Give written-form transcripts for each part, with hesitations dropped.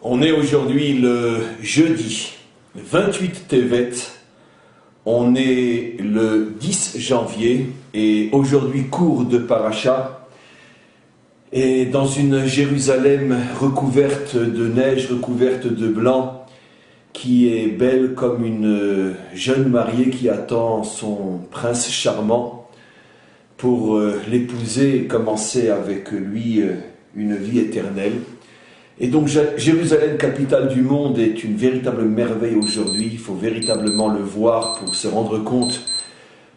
On est aujourd'hui le jeudi 28 Tevet, on est le 10 janvier et aujourd'hui cours de Paracha et dans une Jérusalem recouverte de neige, recouverte de blanc, qui est belle comme une jeune mariée qui attend son prince charmant pour l'épouser et commencer avec lui une vie éternelle. Et donc Jérusalem, capitale du monde, est une véritable merveille aujourd'hui. Il faut véritablement le voir pour se rendre compte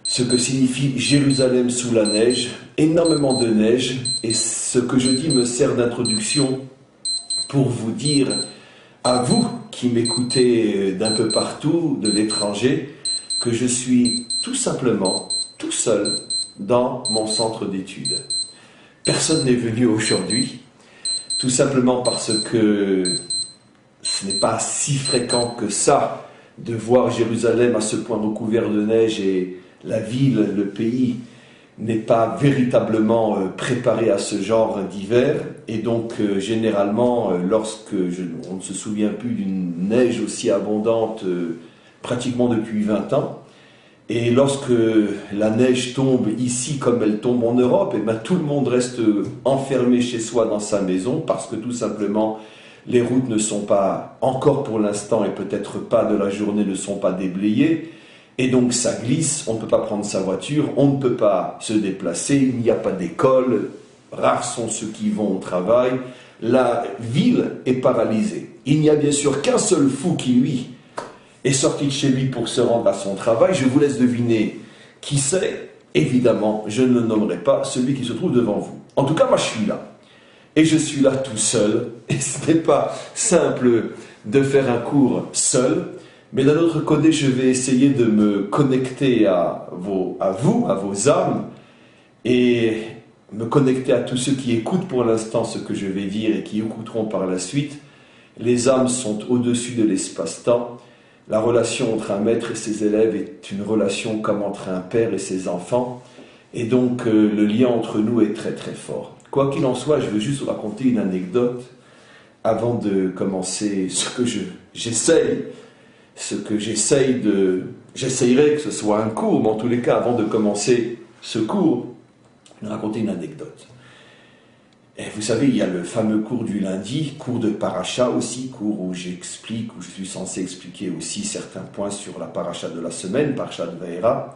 ce que signifie Jérusalem sous la neige, énormément de neige. Et ce que je dis me sert d'introduction pour vous dire, à vous qui m'écoutez d'un peu partout, de l'étranger, que je suis tout simplement tout seul dans mon centre d'études. Personne n'est venu aujourd'hui. Tout simplement parce que ce n'est pas si fréquent que ça de voir Jérusalem à ce point recouvert de neige et la ville, le pays n'est pas véritablement préparé à ce genre d'hiver. Et donc généralement, on ne se souvient plus d'une neige aussi abondante pratiquement depuis 20 ans. Et lorsque la neige tombe ici comme elle tombe en Europe, et bien tout le monde reste enfermé chez soi dans sa maison parce que tout simplement les routes ne sont pas, encore pour l'instant et peut-être pas de la journée, ne sont pas déblayées. Et donc ça glisse, on ne peut pas prendre sa voiture, on ne peut pas se déplacer, il n'y a pas d'école, rares sont ceux qui vont au travail. La ville est paralysée. Il n'y a bien sûr qu'un seul fou qui, lui, est sorti de chez lui pour se rendre à son travail. Je vous laisse deviner qui c'est. Évidemment, je ne le nommerai pas celui qui se trouve devant vous. En tout cas, moi je suis là. Et je suis là tout seul. Et ce n'est pas simple de faire un cours seul. Mais d'un autre côté, je vais essayer de me connecter à vos âmes, et me connecter à tous ceux qui écoutent pour l'instant ce que je vais dire et qui écouteront par la suite. Les âmes sont au-dessus de l'espace-temps. La relation entre un maître et ses élèves est une relation comme entre un père et ses enfants. Et donc, le lien entre nous est très très fort. Quoi qu'il en soit, je veux juste vous raconter une anecdote avant de commencer j'essayerai que ce soit un cours, mais en tous les cas, avant de commencer ce cours, je vais raconter une anecdote. Et vous savez, il y a le fameux cours du lundi, cours de paracha aussi, cours où j'explique, où je suis censé expliquer aussi certains points sur la paracha de la semaine, paracha de Vaera.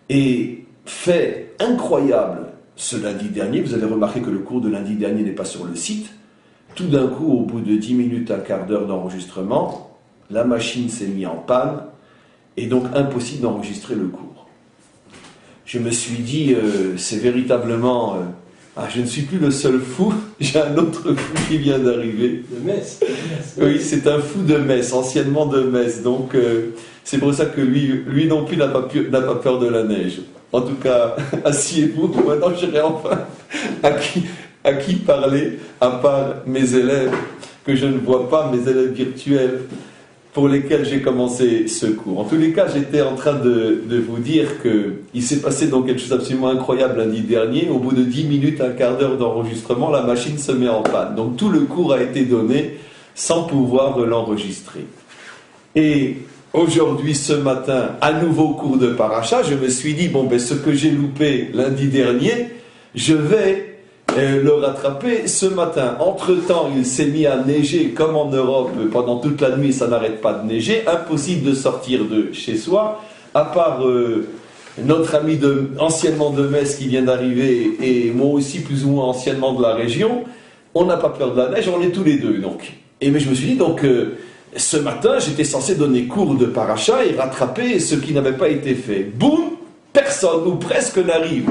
Et fait incroyable ce lundi dernier, vous avez remarqué que le cours de lundi dernier n'est pas sur le site. Tout d'un coup, au bout de 10 minutes, un quart d'heure d'enregistrement, la machine s'est mise en panne, et donc impossible d'enregistrer le cours. Je me suis dit, c'est véritablement... je ne suis plus le seul fou, j'ai un autre fou qui vient d'arriver. De Metz. Oui, c'est un fou de Metz, anciennement de Metz. Donc c'est pour ça que lui non plus n'a pas peur de la neige. En tout cas, asseyez-vous, maintenant je dirai enfin à qui parler, à part mes élèves que je ne vois pas, mes élèves virtuels pour lesquels j'ai commencé ce cours. En tous les cas, j'étais en train de vous dire qu'il s'est passé donc quelque chose d'absolument incroyable lundi dernier. Au bout de 10 minutes, un quart d'heure d'enregistrement, la machine se met en panne. Donc tout le cours a été donné sans pouvoir l'enregistrer. Et aujourd'hui, ce matin, à nouveau cours de paracha, je me suis dit, ce que j'ai loupé lundi dernier, je vais le rattraper ce matin. Entre-temps, il s'est mis à neiger comme en Europe pendant toute la nuit, ça n'arrête pas de neiger, impossible de sortir de chez soi, à part notre ami anciennement de Metz qui vient d'arriver, et moi aussi plus ou moins anciennement de la région. On n'a pas peur de la neige, on est tous les deux donc. Mais je me suis dit donc, ce matin j'étais censé donner cours de paracha et rattraper ce qui n'avait pas été fait. Boum, personne ou presque n'arrive.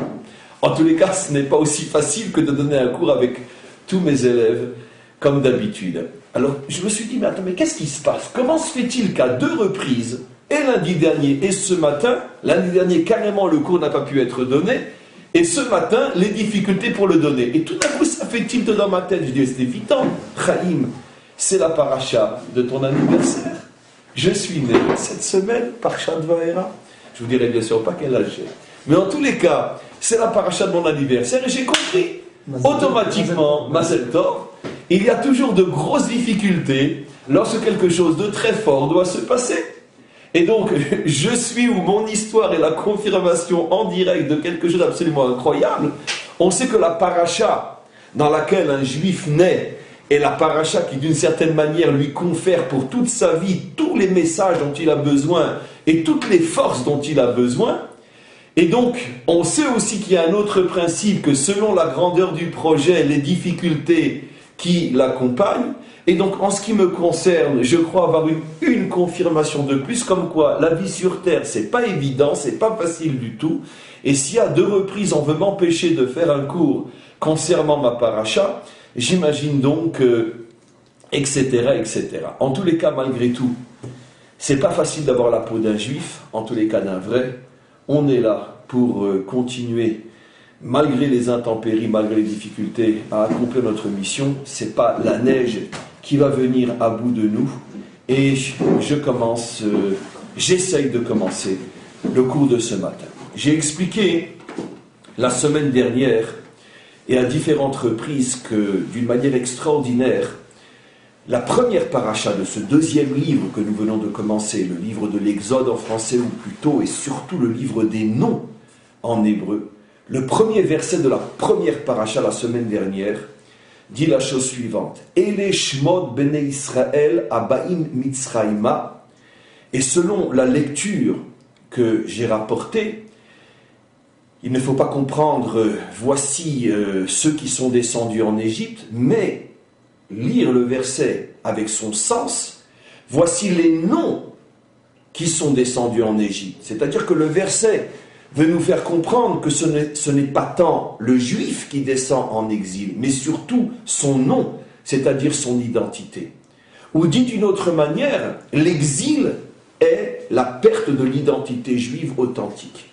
En tous les cas, ce n'est pas aussi facile que de donner un cours avec tous mes élèves, comme d'habitude. Alors, je me suis dit, mais qu'est-ce qui se passe? Comment se fait-il qu'à 2 reprises, et lundi dernier et ce matin, lundi dernier, carrément, le cours n'a pas pu être donné, et ce matin, les difficultés pour le donner. Et tout d'un coup, ça fait tilt dans ma tête. Je dis, c'est évident, Chaim, c'est la paracha de ton anniversaire. Je suis né cette semaine, paracha de Vaera. Je vous dirai bien sûr pas quel âge j'ai. Mais en tous les cas, c'est la paracha de mon anniversaire et j'ai compris automatiquement, Mazel Tov, il y a toujours de grosses difficultés lorsque quelque chose de très fort doit se passer. Et donc, je suis où mon histoire est la confirmation en direct de quelque chose d'absolument incroyable. On sait que la paracha dans laquelle un juif naît est la paracha qui, d'une certaine manière, lui confère pour toute sa vie tous les messages dont il a besoin et toutes les forces dont il a besoin. Et donc, on sait aussi qu'il y a un autre principe, que selon la grandeur du projet, les difficultés qui l'accompagnent. Et donc, en ce qui me concerne, je crois avoir une confirmation de plus, comme quoi la vie sur Terre, c'est pas évident, c'est pas facile du tout. Et si à 2 reprises, on veut m'empêcher de faire un cours concernant ma paracha, j'imagine donc, etc., etc. En tous les cas, malgré tout, c'est pas facile d'avoir la peau d'un juif, en tous les cas d'un vrai. On est là pour continuer, malgré les intempéries, malgré les difficultés, à accomplir notre mission. C'est pas la neige qui va venir à bout de nous. Et j'essaye de commencer le cours de ce matin. J'ai expliqué la semaine dernière et à différentes reprises que, d'une manière extraordinaire, la première paracha de ce 2e livre que nous venons de commencer, le livre de l'Exode en français ou plutôt, et surtout le livre des noms en hébreu, le premier verset de la première paracha la semaine dernière dit la chose suivante. Ele shmot bnei Israël abaim mitzrayma. Et selon la lecture que j'ai rapportée, il ne faut pas comprendre voici ceux qui sont descendus en Égypte, mais lire le verset avec son sens, voici les noms qui sont descendus en Égypte. C'est-à-dire que le verset veut nous faire comprendre que ce n'est pas tant le juif qui descend en exil, mais surtout son nom, c'est-à-dire son identité. Ou dit d'une autre manière, l'exil est la perte de l'identité juive authentique.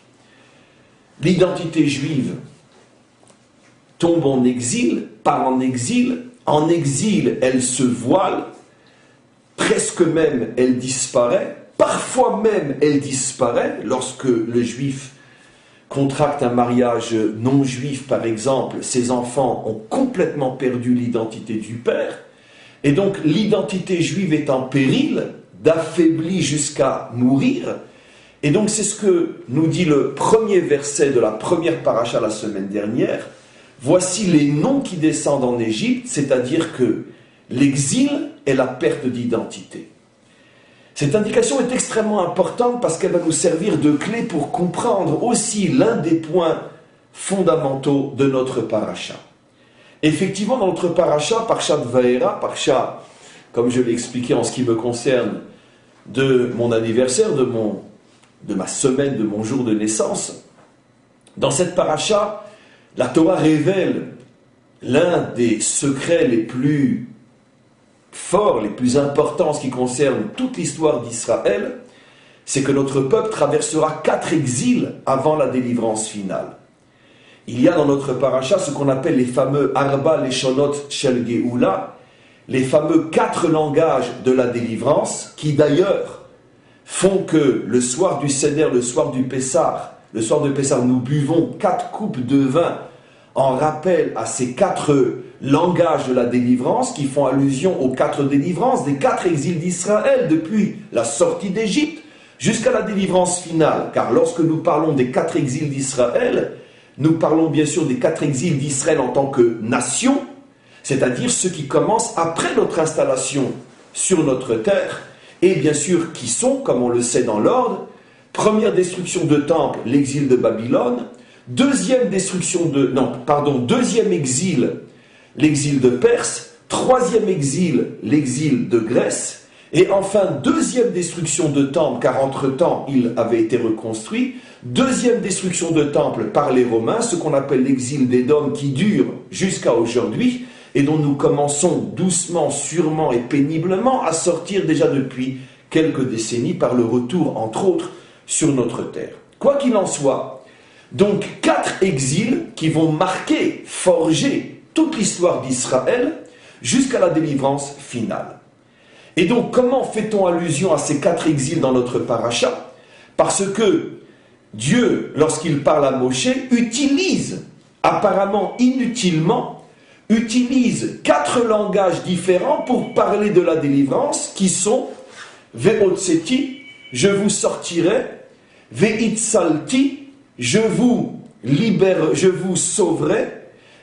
L'identité juive tombe en exil, part en exil. En exil, elle se voile, presque même elle disparaît, parfois même elle disparaît lorsque le juif contracte un mariage non juif par exemple, ses enfants ont complètement perdu l'identité du père, et donc l'identité juive est en péril, d'affaiblie jusqu'à mourir, et donc c'est ce que nous dit le premier verset de la première paracha la semaine dernière. Voici les noms qui descendent en Égypte, c'est-à-dire que l'exil est la perte d'identité. Cette indication est extrêmement importante parce qu'elle va nous servir de clé pour comprendre aussi l'un des points fondamentaux de notre paracha. Effectivement, dans notre paracha, Parshat Vaera, paracha, comme je l'ai expliqué en ce qui me concerne, de mon anniversaire, de ma semaine, de mon jour de naissance, dans cette paracha, la Torah révèle l'un des secrets les plus forts, les plus importants en ce qui concerne toute l'histoire d'Israël, c'est que notre peuple traversera 4 exils avant la délivrance finale. Il y a dans notre paracha ce qu'on appelle les fameux Arba Leshonot Shel Geoula, les fameux 4 langages de la délivrance, qui d'ailleurs font que le soir du Seder, le soir du Pessah, nous buvons 4 coupes de vin en rappel à ces 4 langages de la délivrance qui font allusion aux 4 délivrances des 4 exils d'Israël depuis la sortie d'Égypte jusqu'à la délivrance finale. Car lorsque nous parlons des 4 exils d'Israël, nous parlons bien sûr des 4 exils d'Israël en tant que nation, c'est-à-dire ceux qui commencent après notre installation sur notre terre, et bien sûr qui sont, comme on le sait dans l'ordre, première destruction de temple, l'exil de Babylone, deuxième exil, l'exil de Perse, troisième exil, l'exil de Grèce, et enfin deuxième destruction de temple, car entre-temps il avait été reconstruit, deuxième destruction de temple par les Romains, ce qu'on appelle l'exil d'Édom qui dure jusqu'à aujourd'hui, et dont nous commençons doucement, sûrement et péniblement à sortir déjà depuis quelques décennies par le retour, entre autres, sur notre terre. Quoi qu'il en soit, donc 4 exils qui vont marquer, forger toute l'histoire d'Israël jusqu'à la délivrance finale. Et donc comment fait-on allusion à ces 4 exils dans notre paracha? Parce que Dieu, lorsqu'il parle à Moshe, utilise apparemment inutilement utilise 4 langages différents pour parler de la délivrance qui sont Ve'otseti, je vous sortirai, Ve'itzalti, je vous libère, je vous sauverai,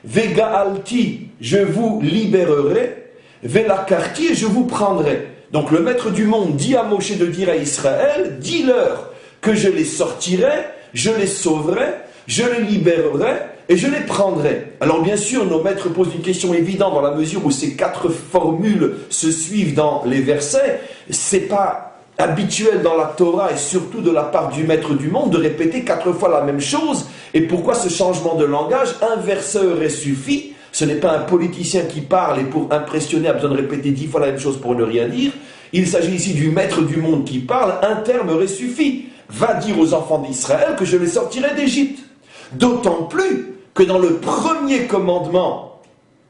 Vegaalti, je vous libérerai, Velakarti, et je vous prendrai. Donc le maître du monde dit à Moshe de dire à Israël, dis-leur que je les sortirai, je les sauverai, je les libérerai et je les prendrai. Alors bien sûr, nos maîtres posent une question évidente dans la mesure où ces 4 formules se suivent dans les versets. C'est pas habituel dans la Torah et surtout de la part du maître du monde de répéter 4 fois la même chose. Et pourquoi ce changement de langage? Un verset aurait suffi. Ce n'est pas un politicien qui parle et pour impressionner a besoin de répéter 10 fois la même chose pour ne rien dire. Il s'agit ici du maître du monde qui parle. Un terme aurait suffi. Va dire aux enfants d'Israël que je les sortirai d'Égypte. D'autant plus que dans le premier commandement,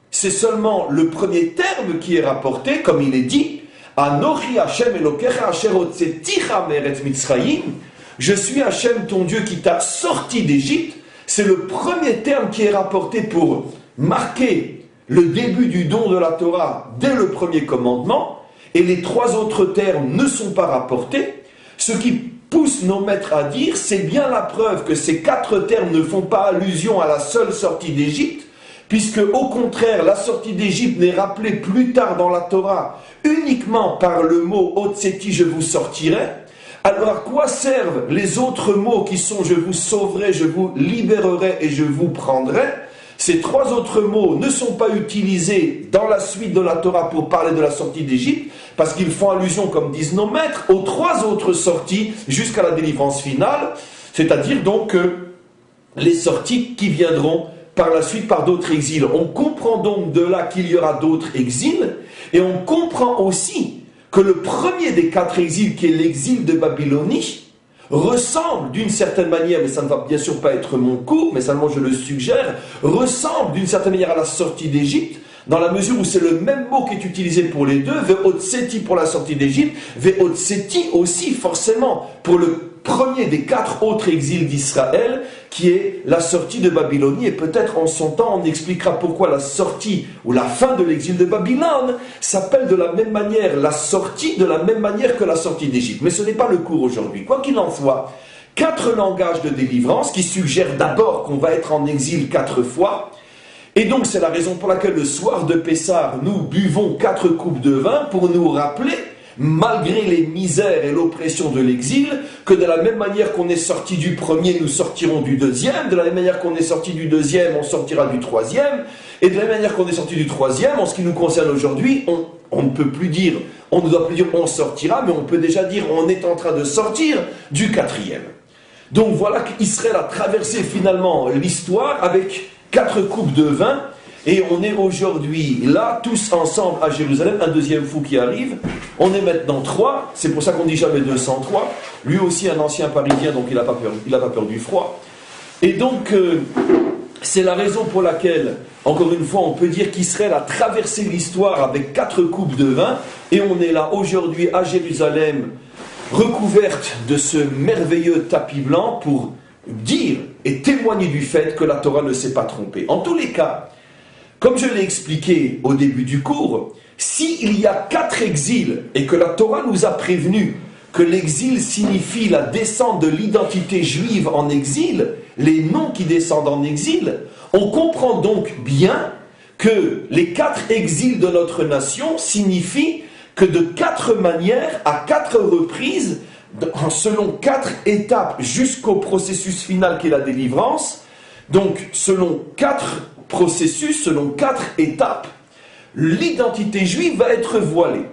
c'est seulement le premier terme qui est rapporté, comme il est dit, Anochi Hashem Elokecha asher hotzeticha me'eretz Mitzrayim. Je suis Hashem ton Dieu qui t'a sorti d'Égypte. C'est le premier terme qui est rapporté pour marquer le début du don de la Torah dès le premier commandement, et les 3 autres termes ne sont pas rapportés, ce qui pousse nos maîtres à dire, c'est bien la preuve que ces 4 termes ne font pas allusion à la seule sortie d'Égypte, puisque au contraire, la sortie d'Égypte n'est rappelée plus tard dans la Torah uniquement par le mot « Otseti, je vous sortirai ». Alors à quoi servent les autres mots qui sont « je vous sauverai, je vous libérerai et je vous prendrai ». Ces 3 autres mots ne sont pas utilisés dans la suite de la Torah pour parler de la sortie d'Égypte, parce qu'ils font allusion, comme disent nos maîtres, aux 3 autres sorties jusqu'à la délivrance finale, c'est-à-dire donc les sorties qui viendront par la suite par d'autres exils. On comprend donc de là qu'il y aura d'autres exils, et on comprend aussi que le premier des 4 exils, qui est l'exil de Babylonie, ressemble d'une certaine manière, mais ça ne va bien sûr pas être mon cours, mais seulement je le suggère, ressemble d'une certaine manière à la sortie d'Égypte, dans la mesure où c'est le même mot qui est utilisé pour les deux, Ve'otseti pour la sortie d'Égypte, Ve'otseti aussi forcément pour le premier des 4 autres exils d'Israël, qui est la sortie de Babylonie, et peut-être en son temps on expliquera pourquoi la sortie ou la fin de l'exil de Babylone s'appelle de la même manière la sortie, de la même manière que la sortie d'Égypte. Mais ce n'est pas le cours aujourd'hui. Quoi qu'il en soit, 4 langages de délivrance qui suggèrent d'abord qu'on va être en exil 4 fois, et donc c'est la raison pour laquelle le soir de Pessah, nous buvons 4 coupes de vin pour nous rappeler, malgré les misères et l'oppression de l'exil, que de la même manière qu'on est sorti du premier, nous sortirons du deuxième, de la même manière qu'on est sorti du deuxième, on sortira du troisième, et de la même manière qu'on est sorti du troisième, en ce qui nous concerne aujourd'hui, on ne peut plus dire, on ne doit plus dire on sortira, mais on peut déjà dire on est en train de sortir du 4e. Donc voilà qu'Israël a traversé finalement l'histoire avec 4 coupes de vin, et on est aujourd'hui là, tous ensemble à Jérusalem, un deuxième fou qui arrive, on est maintenant 3, c'est pour ça qu'on dit jamais 203, lui aussi un ancien parisien, donc il n'a pas peur du froid, et donc c'est la raison pour laquelle, encore une fois, on peut dire qu'Israël a traversé l'histoire avec 4 coupes de vin, et on est là aujourd'hui à Jérusalem, recouverte de ce merveilleux tapis blanc pour dire et témoigner du fait que la Torah ne s'est pas trompée. En tous les cas, comme je l'ai expliqué au début du cours, s'il y a 4 exils et que la Torah nous a prévenu que l'exil signifie la descente de l'identité juive en exil, les noms qui descendent en exil, on comprend donc bien que les 4 exils de notre nation signifient que de 4 manières, à 4 reprises, selon 4 étapes jusqu'au processus final qui est la délivrance, donc selon 4 processus, selon 4 étapes, l'identité juive va être voilée.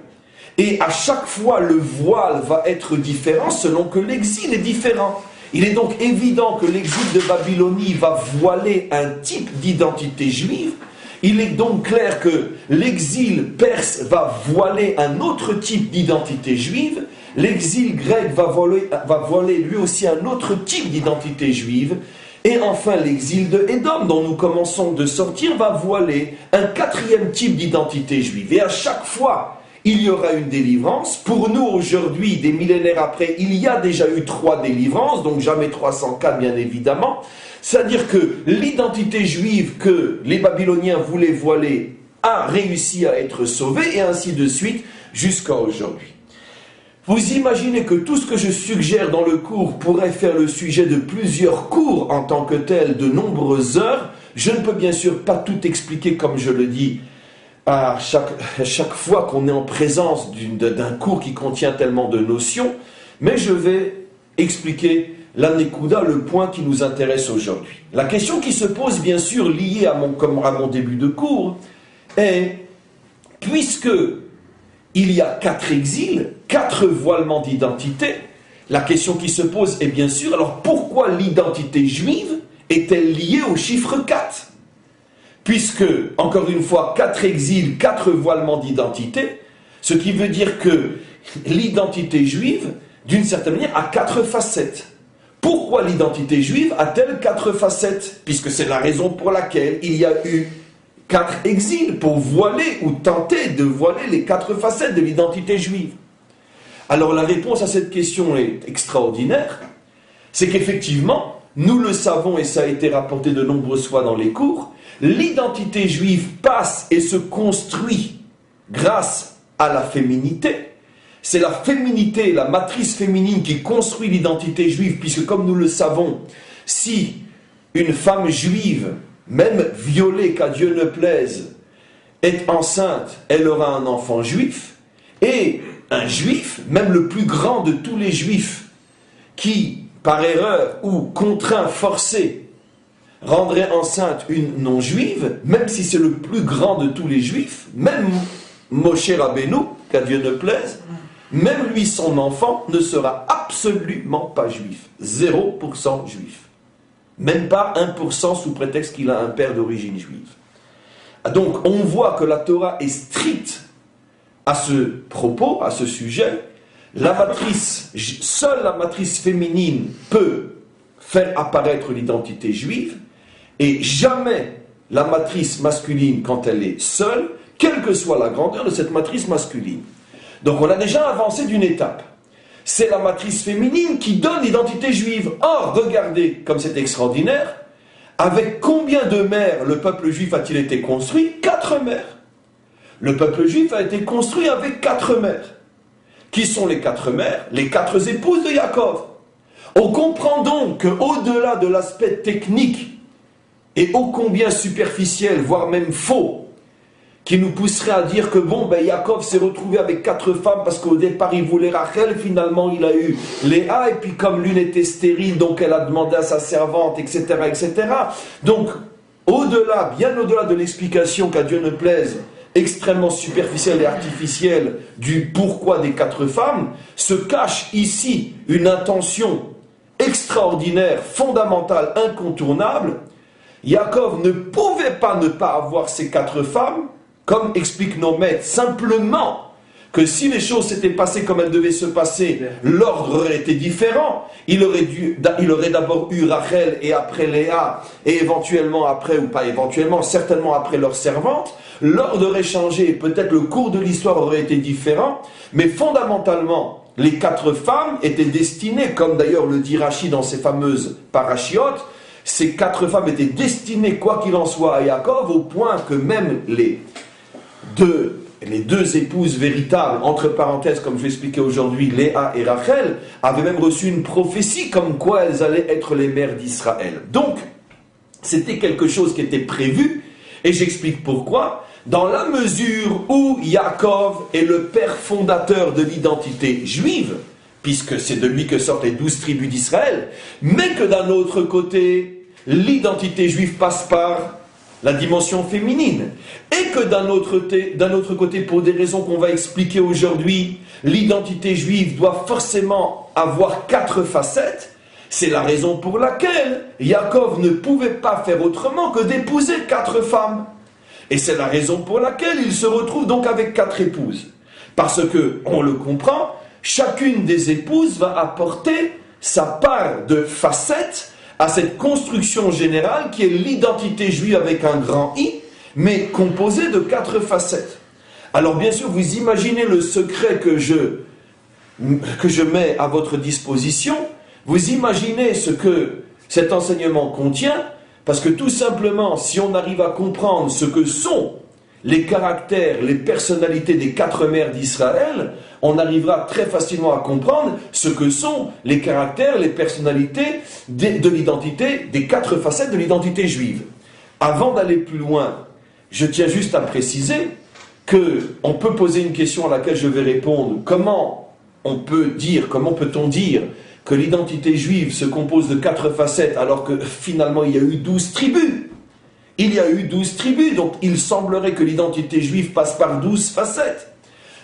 Et à chaque fois, le voile va être différent selon que l'exil est différent. Il est donc évident que l'exil de Babylonie va voiler un type d'identité juive. Il est donc clair que l'exil perse va voiler un autre type d'identité juive. L'exil grec va voiler lui aussi un autre type d'identité juive. Et enfin, l'exil de Édom, dont nous commençons de sortir, va voiler un 4e type d'identité juive. Et à chaque fois, il y aura une délivrance. Pour nous, aujourd'hui, des millénaires après, il y a déjà eu 3 délivrances, donc jamais 304, bien évidemment. C'est-à-dire que l'identité juive que les Babyloniens voulaient voiler a réussi à être sauvée, et ainsi de suite jusqu'à aujourd'hui. Vous imaginez que tout ce que je suggère dans le cours pourrait faire le sujet de plusieurs cours en tant que tel, de nombreuses heures. Je ne peux bien sûr pas tout expliquer comme je le dis à chaque fois qu'on est en présence d'un cours qui contient tellement de notions, mais je vais expliquer la Nekuda, le point qui nous intéresse aujourd'hui. La question qui se pose bien sûr, liée à mon début de cours, est, puisque il y a 4 exils, 4 voilements d'identité, la question qui se pose est bien sûr, alors pourquoi l'identité juive est-elle liée au chiffre 4 ? Puisque, encore une fois, 4 exils, 4 voilements d'identité, ce qui veut dire que l'identité juive, d'une certaine manière, a 4 facettes. Pourquoi l'identité juive a-t-elle 4 facettes ? Puisque c'est la raison pour laquelle il y a eu 4 exils, pour voiler ou tenter de voiler les 4 facettes de l'identité juive. Alors la réponse à cette question est extraordinaire, c'est qu'effectivement, nous le savons et ça a été rapporté de nombreuses fois dans les cours, l'identité juive passe et se construit grâce à la féminité. C'est la féminité, la matrice féminine qui construit l'identité juive, puisque comme nous le savons, si une femme juive, même violée qu'à Dieu ne plaise, est enceinte, elle aura un enfant juif, et un juif, même le plus grand de tous les juifs, qui, par erreur ou contraint, forcé, rendrait enceinte une non-juive, même si c'est le plus grand de tous les juifs, même Moshe Rabbeinu, qu'à Dieu ne plaise, même lui, son enfant, ne sera absolument pas juif. 0% juif. Même pas 1% sous prétexte qu'il a un père d'origine juive. Donc on voit que la Torah est stricte à ce propos, à ce sujet. Seule la matrice féminine peut faire apparaître l'identité juive, et jamais la matrice masculine quand elle est seule, quelle que soit la grandeur de cette matrice masculine. Donc on a déjà avancé d'une étape. C'est la matrice féminine qui donne l'identité juive. Or, regardez comme c'est extraordinaire, avec combien de mères le peuple juif a-t-il été construit ? 4 mères. Le peuple juif a été construit avec 4 mères. Qui sont les 4 mères ? Les 4 épouses de Yaakov. On comprend donc qu'au-delà de l'aspect technique et ô combien superficiel, voire même faux, qui nous pousserait à dire que Yaakov s'est retrouvé avec 4 femmes parce qu'au départ il voulait Rachel, finalement il a eu Léa, et puis comme l'une était stérile, donc elle a demandé à sa servante, etc., etc. Donc, au-delà, bien au-delà de l'explication qu'à Dieu ne plaise, extrêmement superficielle et artificielle du pourquoi des 4 femmes, se cache ici une intention extraordinaire, fondamentale, incontournable. Yaakov ne pouvait pas ne pas avoir ces 4 femmes, comme expliquent nos maîtres, simplement que si les choses s'étaient passées comme elles devaient se passer, l'ordre aurait été différent. Il aurait d'abord eu Rachel et après Léa, et éventuellement après, ou pas éventuellement, certainement après leur servante. L'ordre aurait changé, et peut-être le cours de l'histoire aurait été différent, mais fondamentalement, les 4 femmes étaient destinées, comme d'ailleurs le dit Rashi dans ses fameuses parachiotes, ces 4 femmes étaient destinées, quoi qu'il en soit, à Yaakov, au point que même les deux épouses véritables, entre parenthèses, comme je vais expliquer aujourd'hui, Léa et Rachel, avaient même reçu une prophétie comme quoi elles allaient être les mères d'Israël. Donc, c'était quelque chose qui était prévu, et j'explique pourquoi. Dans la mesure où Yaakov est le père fondateur de l'identité juive, puisque c'est de lui que sortent les 12 tribus d'Israël, mais que d'un autre côté, l'identité juive passe par la dimension féminine, et que d'un autre côté, pour des raisons qu'on va expliquer aujourd'hui, l'identité juive doit forcément avoir 4 facettes. C'est la raison pour laquelle Yaakov ne pouvait pas faire autrement que d'épouser 4 femmes. Et c'est la raison pour laquelle il se retrouve donc avec 4 épouses. Parce que, on le comprend, chacune des épouses va apporter sa part de facettes à cette construction générale qui est l'identité juive avec un grand I, mais composée de 4 facettes. Alors bien sûr, vous imaginez le secret que je mets à votre disposition, vous imaginez ce que cet enseignement contient, parce que tout simplement, si on arrive à comprendre ce que sont les caractères, les personnalités des 4 mères d'Israël, on arrivera très facilement à comprendre ce que sont les caractères, les personnalités de l'identité, des 4 facettes de l'identité juive. Avant d'aller plus loin, je tiens juste à préciser qu'on peut poser une question à laquelle je vais répondre. Comment peut-on dire que l'identité juive se compose de 4 facettes alors que finalement il y a eu 12 tribus? Il y a eu 12 tribus, donc il semblerait que l'identité juive passe par 12 facettes.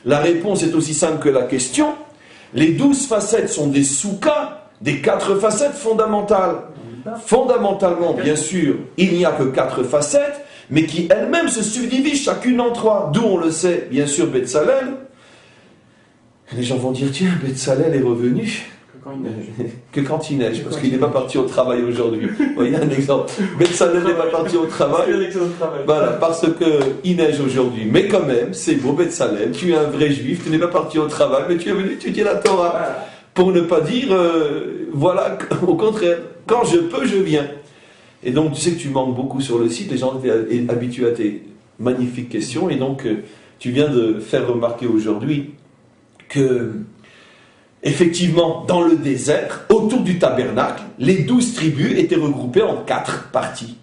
La réponse est aussi simple que la question. Les 12 facettes sont des soukas, des 4 facettes fondamentales. Fondamentalement, bien sûr, il n'y a que 4 facettes, mais qui elles-mêmes se subdivisent chacune en 3. D'où on le sait, bien sûr, Betzalel. Les gens vont dire, tiens, Betzalel est revenu. Que quand il neige, parce qu'il n'est pas parti au travail aujourd'hui. Vous voyez un exemple. Betzalel n'est pas parti au travail. Voilà, parce qu'il neige aujourd'hui. Mais quand même, c'est beau, Betzalel, tu es un vrai juif, tu n'es pas parti au travail, mais tu es venu étudier la Torah. Pour ne pas dire, voilà, au contraire, quand je peux, je viens. Et donc, tu sais que tu manques beaucoup sur le site, les gens étaient habitués à tes magnifiques questions, et donc, tu viens de faire remarquer aujourd'hui que effectivement, dans le désert, autour du tabernacle, les 12 tribus étaient regroupées en 4 parties,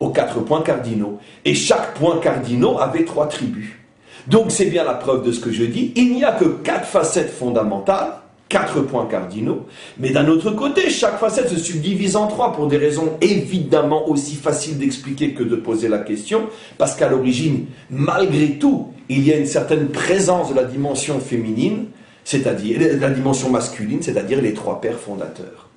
aux 4 points cardinaux. Et chaque point cardinal avait 3 tribus. Donc c'est bien la preuve de ce que je dis. Il n'y a que 4 facettes fondamentales, 4 points cardinaux. Mais d'un autre côté, chaque facette se subdivise en 3 pour des raisons évidemment aussi faciles d'expliquer que de poser la question. Parce qu'à l'origine, malgré tout, il y a une certaine présence de la dimension féminine, c'est-à-dire la dimension masculine, c'est-à-dire les 3 pères fondateurs.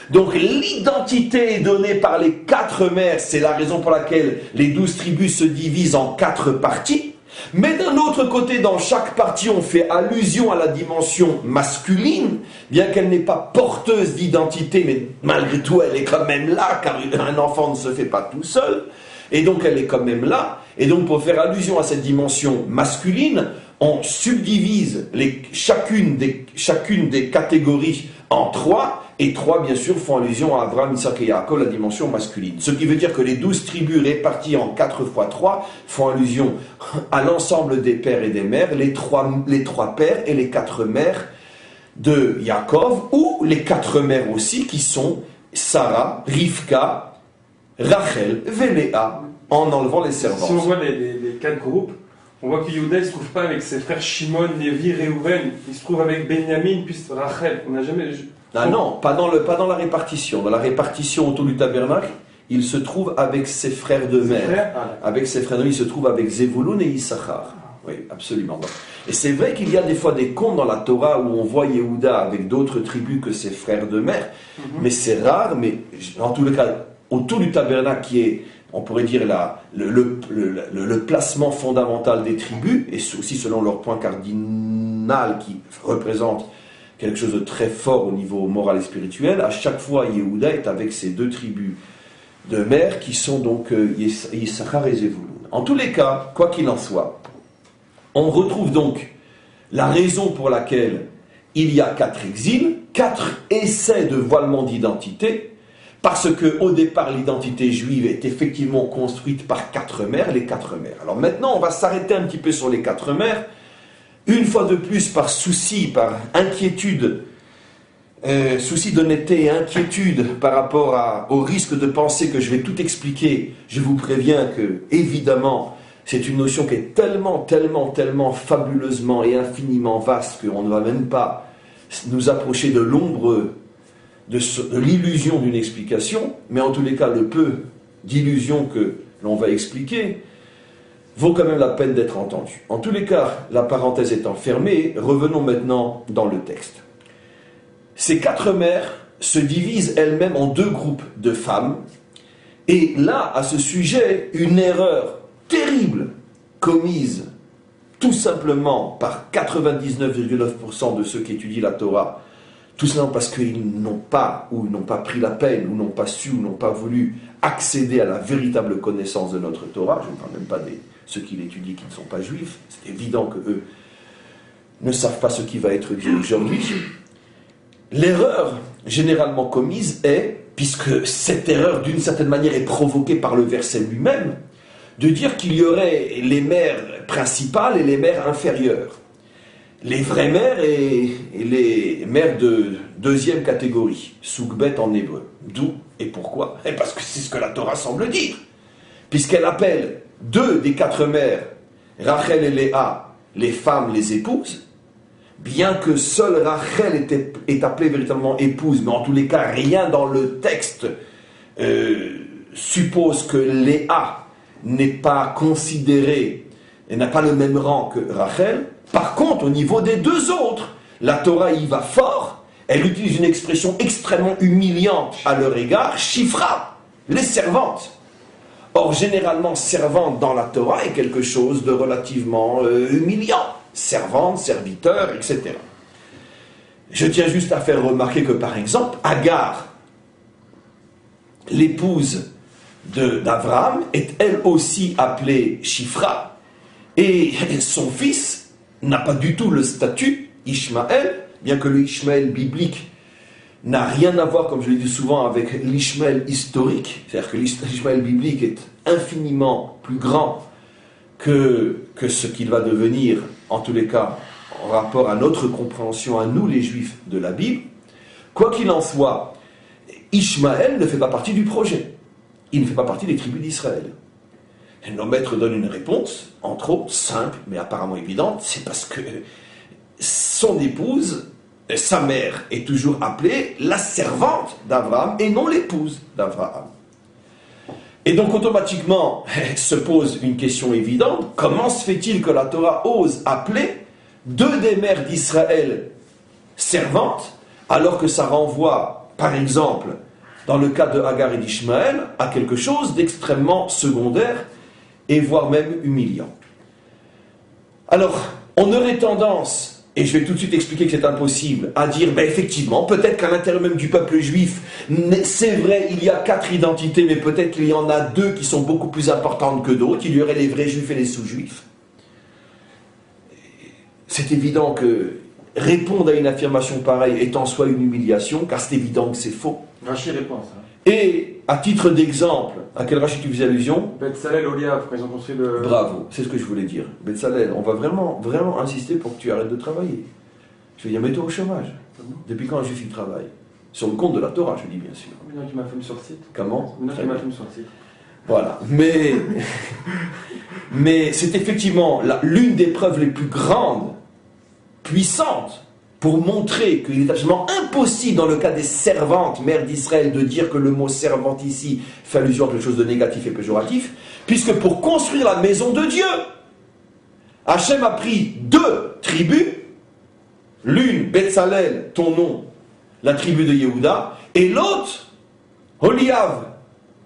Donc l'identité est donnée par les 4 mères, c'est la raison pour laquelle les 12 tribus se divisent en 4 parties, mais d'un autre côté, dans chaque partie, on fait allusion à la dimension masculine, bien qu'elle n'est pas porteuse d'identité, mais malgré tout, elle est quand même là, car un enfant ne se fait pas tout seul, et donc elle est quand même là, et donc pour faire allusion à cette dimension masculine, on subdivise chacune des catégories en 3, et 3 bien sûr font allusion à Abraham, Isaac et Yaakov, la dimension masculine. Ce qui veut dire que les 12 tribus réparties en 4 fois 3 font allusion à l'ensemble des pères et des mères, les 3 pères et les 4 mères de Yaakov, ou les 4 mères aussi qui sont Sarah, Rivka, Rachel, Véléa, en enlevant les servantes. Si on voit les 4 groupes, on voit que Yehuda ne se trouve pas avec ses frères Shimon, Lévi, Réhouven, il se trouve avec Benjamin, puis Rachel. On n'a jamais... Ah non, pas dans la répartition. Dans la répartition autour du tabernacle, il se trouve avec ses frères de mère. Avec ses frères de mère, il se trouve avec Zevulun et Issachar. Oui, absolument. Et c'est vrai qu'il y a des fois des contes dans la Torah où on voit Yehuda avec d'autres tribus que ses frères de mère, mais c'est rare, mais en tous les cas, autour du tabernacle qui est, on pourrait dire, le placement fondamental des tribus, et aussi selon leur point cardinal qui représente quelque chose de très fort au niveau moral et spirituel, à chaque fois Yehuda est avec ces 2 tribus de mères qui sont donc Yissachar et Zevulun. En tous les cas, quoi qu'il en soit, on retrouve donc la raison pour laquelle il y a 4 exils, 4 essais de voilement d'identité, parce qu'au départ, l'identité juive est effectivement construite par 4 mères, les 4 mères. Alors maintenant, on va s'arrêter un petit peu sur les 4 mères, une fois de plus par souci, par inquiétude, souci d'honnêteté et inquiétude par rapport au risque de penser que je vais tout expliquer. Je vous préviens que, évidemment, c'est une notion qui est tellement fabuleusement et infiniment vaste qu'on ne va même pas nous approcher de l'ombre de l'illusion d'une explication, mais en tous les cas, le peu d'illusion que l'on va expliquer vaut quand même la peine d'être entendu. En tous les cas, la parenthèse étant fermée, revenons maintenant dans le texte. Ces 4 mères se divisent elles-mêmes en 2 groupes de femmes, et là, à ce sujet, une erreur terrible commise tout simplement par 99,9% de ceux qui étudient la Torah, tout simplement parce qu'ils n'ont pas pris la peine, ou n'ont pas su, ou n'ont pas voulu accéder à la véritable connaissance de notre Torah. Je ne parle même pas de ceux qui l'étudient qui ne sont pas juifs. C'est évident qu'eux ne savent pas ce qui va être dit aujourd'hui. L'erreur généralement commise est puisque cette erreur d'une certaine manière est provoquée par le verset lui-même, de dire qu'il y aurait les mères principales et les mères inférieures. Les vraies mères et les mères de deuxième catégorie, Sougbet en hébreu. D'où et pourquoi? Parce que c'est ce que la Torah semble dire. Puisqu'elle appelle 2 des 4 mères, Rachel et Léa, les femmes, les épouses, bien que seule Rachel est appelée véritablement épouse, mais en tous les cas, rien dans le texte suppose que Léa n'est pas considérée et n'a pas le même rang que Rachel. Par contre, au niveau des 2 autres, la Torah y va fort, elle utilise une expression extrêmement humiliante à leur égard, Shifra, les servantes. Or, généralement, servante dans la Torah est quelque chose de relativement humiliant. Servante, serviteur, etc. Je tiens juste à faire remarquer que, par exemple, Agar, l'épouse d'Abraham, est elle aussi appelée Shifra, et son fils n'a pas du tout le statut Ishmaël, bien que le Ishmaël biblique n'a rien à voir, comme je le dis souvent, avec l'Ishmaël historique. C'est-à-dire que l'Ishmaël biblique est infiniment plus grand que ce qu'il va devenir, en tous les cas, en rapport à notre compréhension, à nous les Juifs, de la Bible. Quoi qu'il en soit, Ishmaël ne fait pas partie du projet. Il ne fait pas partie des tribus d'Israël. Et nos maîtres donnent une réponse, entre autres, simple, mais apparemment évidente, c'est parce que son épouse, sa mère, est toujours appelée la servante d'Abraham et non l'épouse d'Abraham. Et donc automatiquement se pose une question évidente, comment se fait-il que la Torah ose appeler 2 des mères d'Israël servantes, alors que ça renvoie, par exemple, dans le cas de Agar et d'Ishmaël, à quelque chose d'extrêmement secondaire et voire même humiliant. Alors, on aurait tendance, et je vais tout de suite expliquer que c'est impossible, à dire, effectivement, peut-être qu'à l'intérieur même du peuple juif, c'est vrai, il y a 4 identités, mais peut-être qu'il y en a 2 qui sont beaucoup plus importantes que d'autres, il y aurait les vrais juifs et les sous-juifs. C'est évident que répondre à une affirmation pareille est en soi une humiliation, car c'est évident que c'est faux. Rachid répond ça. Et, à titre d'exemple, à quel Rachid tu faisais allusion? Betzalel, Oliav, quand ils ont construit le... Bravo, c'est ce que je voulais dire. Betzalel, on va vraiment, vraiment insister pour que tu arrêtes de travailler. Je vais dire, mets-toi au chômage. Depuis quand un juif il travaille? Sur le compte de la Torah, je dis bien sûr. Maintenant qu'il m'a fait sur le site. Comment? Maintenant qu'il m'a fait sur le site. Voilà, mais c'est effectivement l'une des preuves les plus grandes, puissantes, pour montrer qu'il est absolument impossible dans le cas des servantes, mères d'Israël, de dire que le mot servante ici fait allusion à quelque chose de négatif et péjoratif, puisque pour construire la maison de Dieu, Hachem a pris 2 tribus, l'une, Betzalel, ton nom, la tribu de Yehuda, et l'autre, Oliav,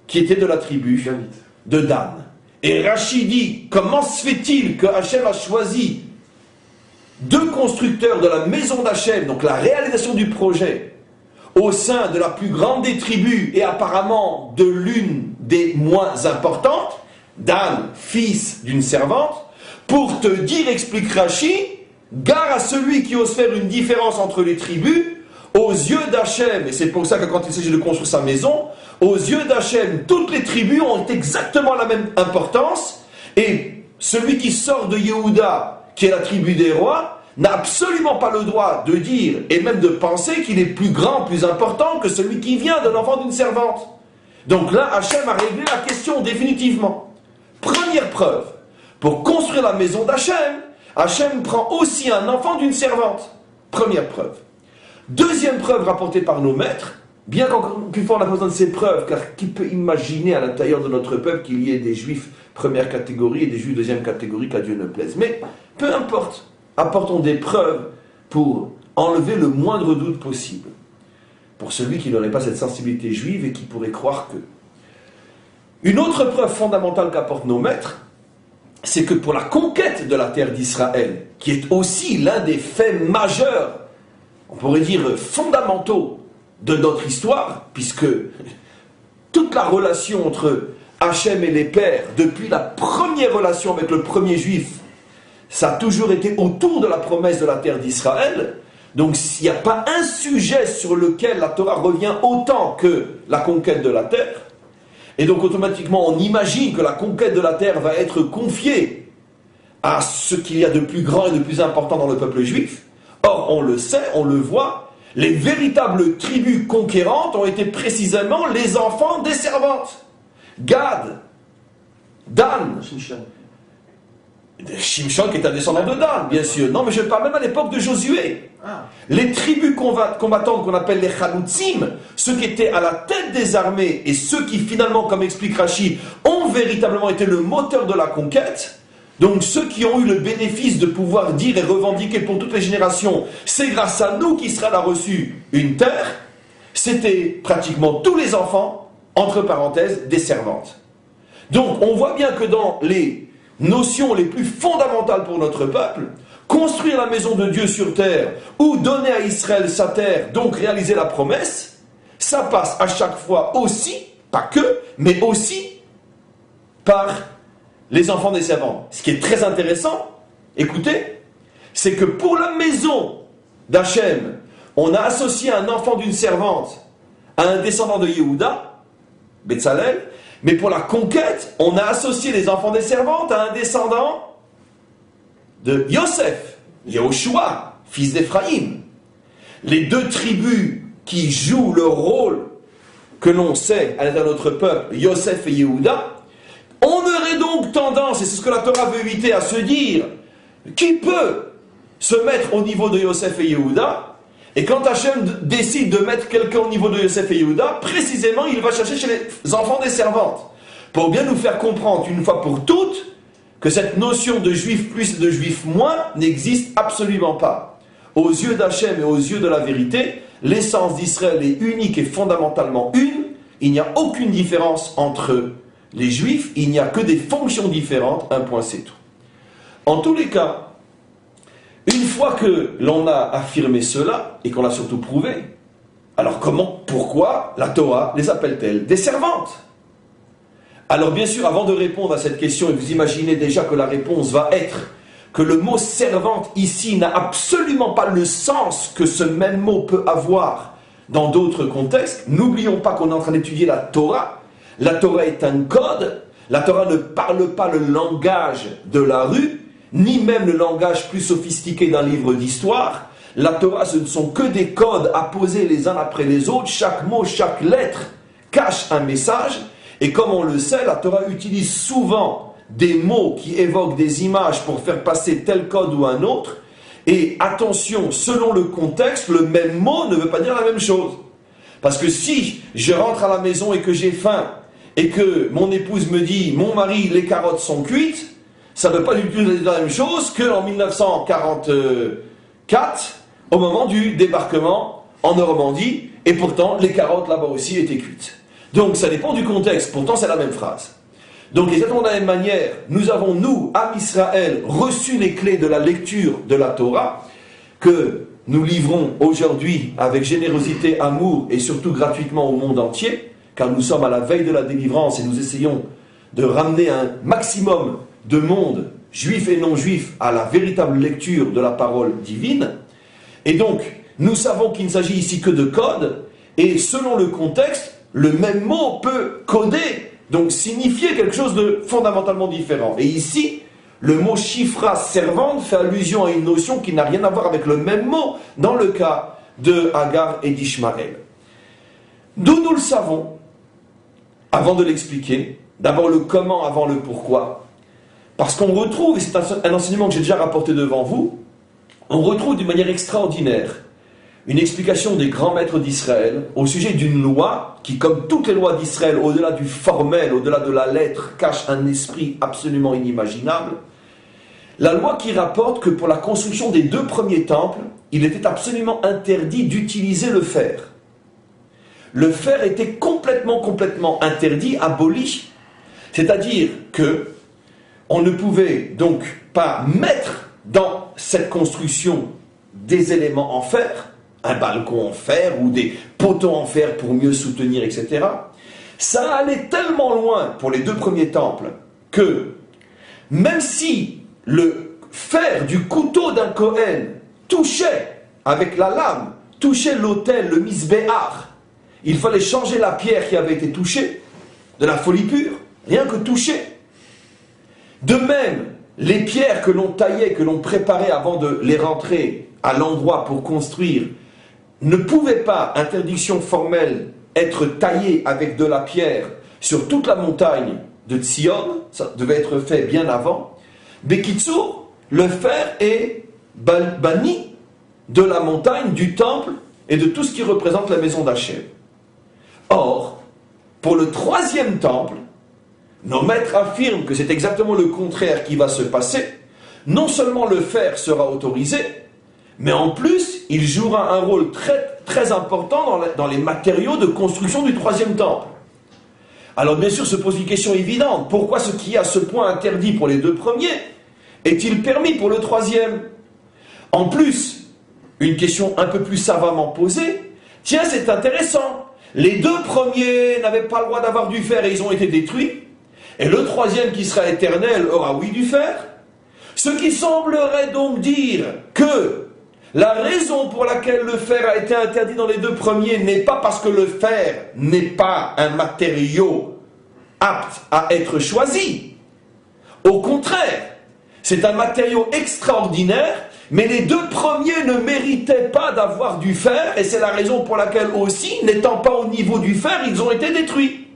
qui était de la tribu de Dan. Et Rachid dit, comment se fait-il que Hachem a choisi 2 constructeurs de la maison d'Hachem, donc la réalisation du projet, au sein de la plus grande des tribus et apparemment de l'une des moins importantes, Dan, fils d'une servante, pour te dire, explique Rachi, gare à celui qui ose faire une différence entre les tribus, aux yeux d'Hachem, et c'est pour ça que quand il s'agit de construire sa maison, aux yeux d'Hachem, toutes les tribus ont exactement la même importance, et celui qui sort de Yehuda, qui est la tribu des rois, n'a absolument pas le droit de dire, et même de penser qu'il est plus grand, plus important que celui qui vient de l'enfant d'une servante. Donc là, Hachem a réglé la question définitivement. Première preuve, pour construire la maison d'Hachem, Hachem prend aussi un enfant d'une servante. Première preuve. Deuxième preuve rapportée par nos maîtres, bien qu'une fois on a besoin de ces preuves, car qui peut imaginer à l'intérieur de notre peuple qu'il y ait des juifs première catégorie et des juifs deuxième catégorie, qu'à Dieu ne plaise. Mais peu importe, apportons des preuves pour enlever le moindre doute possible. Pour celui qui n'aurait pas cette sensibilité juive et qui pourrait croire que. Une autre preuve fondamentale qu'apportent nos maîtres, c'est que pour la conquête de la terre d'Israël, qui est aussi l'un des faits majeurs, on pourrait dire fondamentaux de notre histoire, puisque toute la relation entre Hachem et les pères, depuis la première relation avec le premier juif, ça a toujours été autour de la promesse de la terre d'Israël. Donc s'il n'y a pas un sujet sur lequel la Torah revient autant que la conquête de la terre, et donc automatiquement on imagine que la conquête de la terre va être confiée à ce qu'il y a de plus grand et de plus important dans le peuple juif. Or, on le sait, on le voit, les véritables tribus conquérantes ont été précisément les enfants des servantes. Gad, Dan, Shimshon qui est un descendant de Dan, bien sûr. Non, mais je parle même à l'époque de Josué. Les tribus combattantes qu'on appelle les Chalutzim, ceux qui étaient à la tête des armées et ceux qui finalement, comme explique Rashi, ont véritablement été le moteur de la conquête. Donc ceux qui ont eu le bénéfice de pouvoir dire et revendiquer pour toutes les générations, c'est grâce à nous qu'Israël a reçu une terre, c'était pratiquement tous les enfants, entre parenthèses, des servantes. Donc on voit bien que dans les notions les plus fondamentales pour notre peuple, construire la maison de Dieu sur terre, ou donner à Israël sa terre, donc réaliser la promesse, ça passe à chaque fois aussi, pas que, mais aussi par les enfants des servants. Ce qui est très intéressant, écoutez, c'est que pour la maison d'Hachem, on a associé un enfant d'une servante à un descendant de Yehuda, Betzalel, mais pour la conquête, on a associé les enfants des servantes à un descendant de Yosef, Yehoshua, fils d'Éphraïm. Les deux tribus qui jouent le rôle que l'on sait à l'intérieur de notre peuple, Yosef et Yehuda, on aurait donc tendance, et c'est ce que la Torah veut éviter, à se dire, qui peut se mettre au niveau de Yosef et Yehuda? Et quand Hachem décide de mettre quelqu'un au niveau de Yosef et Yehuda, précisément, il va chercher chez les enfants des servantes. Pour bien nous faire comprendre, une fois pour toutes, que cette notion de juif plus et de juif moins n'existe absolument pas. Aux yeux d'Hachem et aux yeux de la vérité, l'essence d'Israël est unique et fondamentalement une. Il n'y a aucune différence entre les juifs, il n'y a que des fonctions différentes, un point c'est tout. En tous les cas, une fois que l'on a affirmé cela, et qu'on l'a surtout prouvé, alors comment, pourquoi la Torah les appelle-t-elle des servantes? Alors bien sûr, avant de répondre à cette question, et vous imaginez déjà que la réponse va être que le mot servante ici n'a absolument pas le sens que ce même mot peut avoir dans d'autres contextes, n'oublions pas qu'on est en train d'étudier la Torah. La Torah est un code, la Torah ne parle pas le langage de la rue, ni même le langage plus sophistiqué d'un livre d'histoire. La Torah, ce ne sont que des codes à poser les uns après les autres. Chaque mot, chaque lettre cache un message. Et comme on le sait, la Torah utilise souvent des mots qui évoquent des images pour faire passer tel code ou un autre. Et attention, selon le contexte, le même mot ne veut pas dire la même chose. Parce que si je rentre à la maison et que j'ai faim, et que mon épouse me dit « Mon mari, les carottes sont cuites », ça ne veut pas du tout dire la même chose qu'en 1944, au moment du débarquement en Normandie, et pourtant les carottes là-bas aussi étaient cuites. Donc ça dépend du contexte, pourtant c'est la même phrase. Donc exactement de la même manière, nous avons, nous, Am Israël, reçu les clés de la lecture de la Torah, que nous livrons aujourd'hui avec générosité, amour et surtout gratuitement au monde entier, car nous sommes à la veille de la délivrance et nous essayons de ramener un maximum de monde, juif et non juif, à la véritable lecture de la parole divine. Et donc, nous savons qu'il ne s'agit ici que de code, et selon le contexte, le même mot peut coder, donc signifier quelque chose de fondamentalement différent. Et ici, le mot chifra servante fait allusion à une notion qui n'a rien à voir avec le même mot dans le cas de Hagar et d'Ishmaël. D'où nous le savons, avant de l'expliquer, d'abord le comment avant le pourquoi, parce qu'on retrouve, et c'est un enseignement que j'ai déjà rapporté devant vous, on retrouve d'une manière extraordinaire une explication des grands maîtres d'Israël au sujet d'une loi qui, comme toutes les lois d'Israël, au-delà du formel, au-delà de la lettre, cache un esprit absolument inimaginable. La loi qui rapporte que pour la construction des 2 premiers temples, il était absolument interdit d'utiliser le fer. Le fer était complètement interdit, aboli. C'est-à-dire que on ne pouvait donc pas mettre dans cette construction des éléments en fer, un balcon en fer ou des poteaux en fer pour mieux soutenir, etc. Ça allait tellement loin pour les 2 premiers temples que même si le fer du couteau d'un Kohen touchait avec la lame, toucher l'autel, le misbéar. Il fallait changer la pierre qui avait été touchée, de la folie pure, rien que toucher. De même, les pierres que l'on taillait, que l'on préparait avant de les rentrer à l'endroit pour construire, ne pouvaient pas, interdiction formelle, être taillées avec de la pierre sur toute la montagne de Tzion, ça devait être fait bien avant. Bekitsour, le fer est banni de la montagne, du temple et de tout ce qui représente la maison d'Hachem. Or, pour le troisième temple, nos maîtres affirment que c'est exactement le contraire qui va se passer. Non seulement le fer sera autorisé, mais en plus, il jouera un rôle très, très important dans les matériaux de construction du troisième temple. Alors bien sûr se pose une question évidente. Pourquoi ce qui est à ce point interdit pour les deux premiers est-il permis pour le troisième? En plus, une question un peu plus savamment posée. Tiens, c'est intéressant. Les deux premiers n'avaient pas le droit d'avoir du fer et ils ont été détruits. Et le troisième qui sera éternel aura oui du fer. Ce qui semblerait donc dire que la raison pour laquelle le fer a été interdit dans les deux premiers n'est pas parce que le fer n'est pas un matériau apte à être choisi. Au contraire, c'est un matériau extraordinaire, mais les deux premiers ne méritaient pas d'avoir du fer, et c'est la raison pour laquelle aussi, n'étant pas au niveau du fer, ils ont été détruits.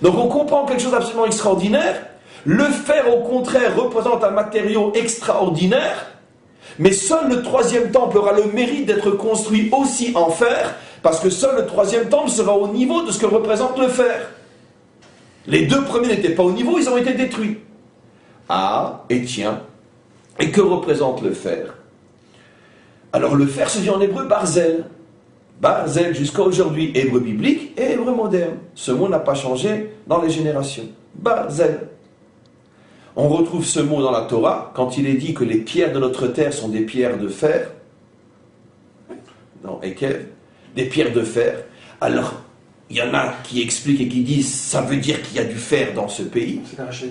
Donc on comprend quelque chose d'absolument extraordinaire. Le fer, au contraire, représente un matériau extraordinaire, mais seul le troisième temple aura le mérite d'être construit aussi en fer, parce que seul le troisième temple sera au niveau de ce que représente le fer. Les deux premiers n'étaient pas au niveau, ils ont été détruits. Ah, et tiens, et que représente le fer? Alors le fer se dit en hébreu barzel. Barzel jusqu'à aujourd'hui, hébreu biblique et hébreu moderne. Ce mot n'a pas changé dans les générations. Barzel. On retrouve ce mot dans la Torah, quand il est dit que les pierres de notre terre sont des pierres de fer. Non, Ekev, des pierres de fer. Alors, il y en a qui expliquent et qui disent, ça veut dire qu'il y a du fer dans ce pays. C'est un rachat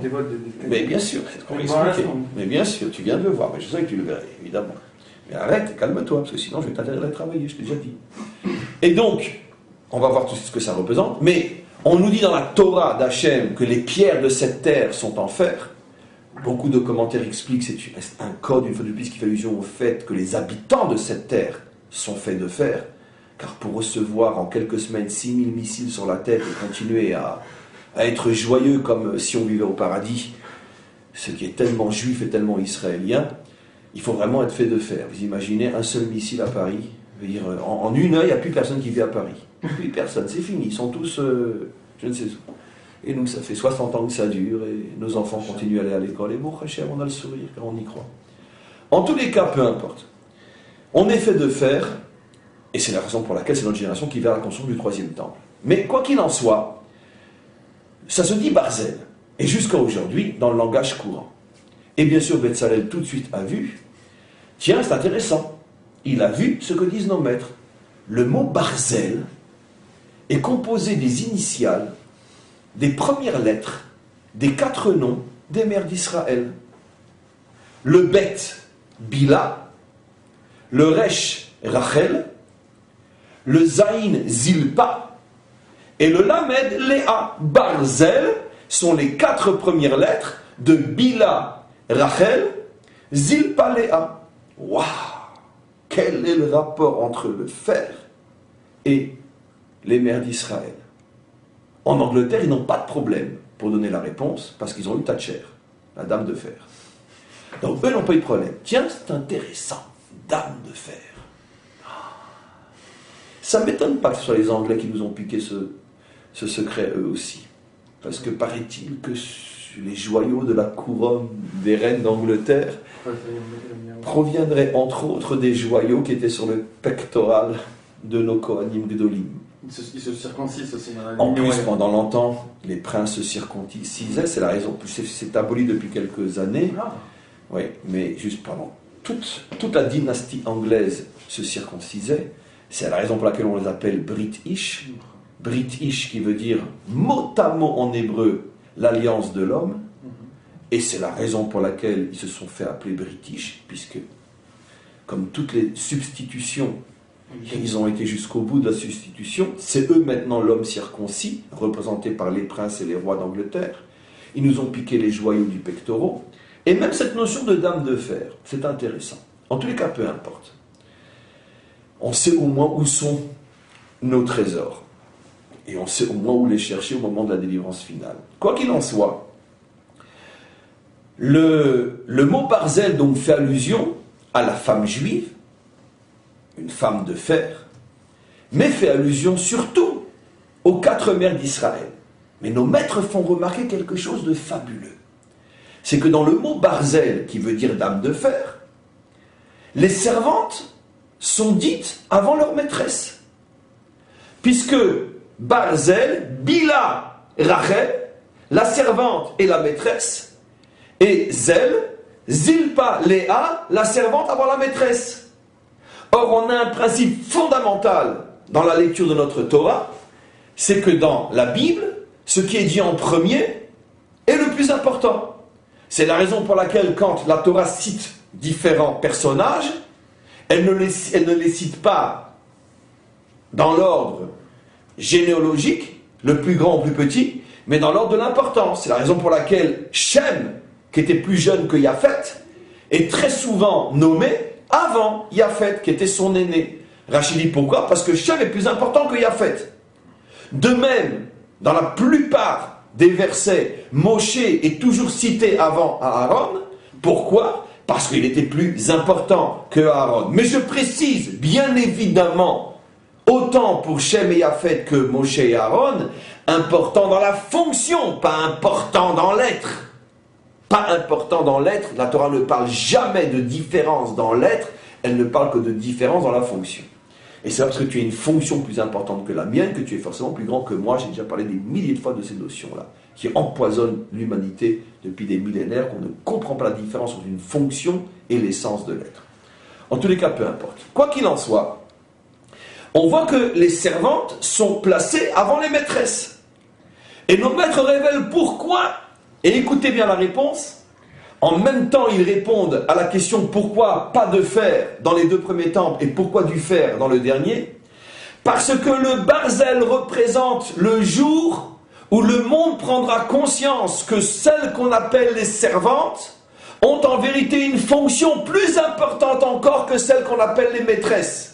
des votes Mais bien sûr, c'est ce qu'on expliquait. Mais bien sûr, tu viens de le voir, mais je sais que tu le verrais, évidemment. Mais arrête, calme-toi, parce que sinon je vais t'interdire de travailler, je t'ai déjà dit. Et donc, on va voir tout ce que ça représente, mais on nous dit dans la Torah d'Hachem que les pierres de cette terre sont en fer. Beaucoup de commentaires expliquent que c'est un code, une fois de plus, qui fait allusion au fait que les habitants de cette terre sont faits de fer, car pour recevoir en quelques semaines 6000 missiles sur la tête et continuer à être joyeux comme si on vivait au paradis, ce qui est tellement juif et tellement israélien, il faut vraiment être fait de fer. Vous imaginez un seul missile à Paris, je veux dire, en une heure, il n'y a plus personne qui vit à Paris. Plus personne, c'est fini, ils sont tous, je ne sais où. Et nous, ça fait 60 ans que ça dure, et nos enfants continuent à aller à l'école, et bon, Hachem, on a le sourire, car on y croit. En tous les cas, peu importe. On est fait de fer, et c'est la raison pour laquelle c'est notre génération qui va à la construction du troisième temple. Mais quoi qu'il en soit, ça se dit Barzel, et jusqu'à aujourd'hui, dans le langage courant. Et bien sûr, Betzalel tout de suite a vu, tiens, c'est intéressant, il a vu ce que disent nos maîtres. Le mot Barzel est composé des initiales, des premières lettres, des 4 noms des mères d'Israël. Le Bet, Bila, le Resh, Rachel, le Zaïn, Zilpa, et le Lamed, Léa. Barzel sont les 4 premières lettres de Bila, Rachel, Zilpa, Léa. Waouh! Quel est le rapport entre le fer et les mères d'Israël? En Angleterre, ils n'ont pas de problème pour donner la réponse, parce qu'ils ont eu Thatcher, la dame de fer. Donc eux n'ont pas eu de problème. Tiens, c'est intéressant, dame de fer. Ça ne m'étonne pas que ce soit les Anglais qui nous ont piqué ce secret, eux aussi. Parce que paraît-il que les joyaux de la couronne des reines d'Angleterre proviendraient entre autres des joyaux qui étaient sur le pectoral de nos Kohanim Gdolim. Ils se circoncisent aussi. En plus, pendant longtemps, les princes se circoncisaient, c'est la raison. C'est aboli depuis quelques années. Ah. Oui, mais juste pendant toute la dynastie anglaise se circoncisait. C'est la raison pour laquelle on les appelle British. British qui veut dire mot à mot en hébreu l'alliance de l'homme. Et c'est la raison pour laquelle ils se sont fait appeler British, puisque comme toutes les substitutions, ils ont été jusqu'au bout de la substitution. C'est eux maintenant l'homme circoncis, représenté par les princes et les rois d'Angleterre. Ils nous ont piqué les joyaux du pectoral. Et même cette notion de dame de fer, c'est intéressant. En tous les cas, peu importe. On sait au moins où sont nos trésors. Et on sait au moins où les chercher au moment de la délivrance finale. Quoi qu'il en soit, le mot Barzel donc fait allusion à la femme juive, une femme de fer, mais fait allusion surtout aux 4 mères d'Israël. Mais nos maîtres font remarquer quelque chose de fabuleux. C'est que dans le mot Barzel, qui veut dire dame de fer, les servantes sont dites avant leur maîtresse. Puisque Barzel, Bila, Rachel, la servante et la maîtresse, et Zel, Zilpa, Léa, la servante avant la maîtresse. Or, on a un principe fondamental dans la lecture de notre Torah, c'est que dans la Bible, ce qui est dit en premier est le plus important. C'est la raison pour laquelle, quand la Torah cite différents personnages, elle ne les cite pas dans l'ordre généalogique, le plus grand ou plus petit, mais dans l'ordre de l'importance. C'est la raison pour laquelle Shem, qui était plus jeune que Japhet, est très souvent nommé avant Japhet, qui était son aîné. Rachid dit pourquoi? Parce que Shem est plus important que Japhet. De même, dans la plupart des versets, Moshe est toujours cité avant Aaron. Pourquoi? Parce qu'il était plus important que Aaron. Mais je précise, bien évidemment, autant pour Shem et Japhet que Moshe et Aaron, important dans la fonction, pas important dans l'être. Pas important dans l'être, la Torah ne parle jamais de différence dans l'être, elle ne parle que de différence dans la fonction. Et c'est parce que tu as une fonction plus importante que la mienne que tu es forcément plus grand que moi. J'ai déjà parlé des milliers de fois de ces notions-là, qui empoisonnent l'humanité depuis des millénaires, qu'on ne comprend pas la différence entre une fonction et l'essence de l'être. En tous les cas, peu importe. Quoi qu'il en soit, on voit que les servantes sont placées avant les maîtresses. Et nos maîtres révèlent pourquoi. Et écoutez bien la réponse. En même temps, ils répondent à la question pourquoi pas de fer dans les 2 premiers temples et pourquoi du fer dans le dernier. Parce que le Barzel représente le jour où le monde prendra conscience que celles qu'on appelle les servantes ont en vérité une fonction plus importante encore que celles qu'on appelle les maîtresses.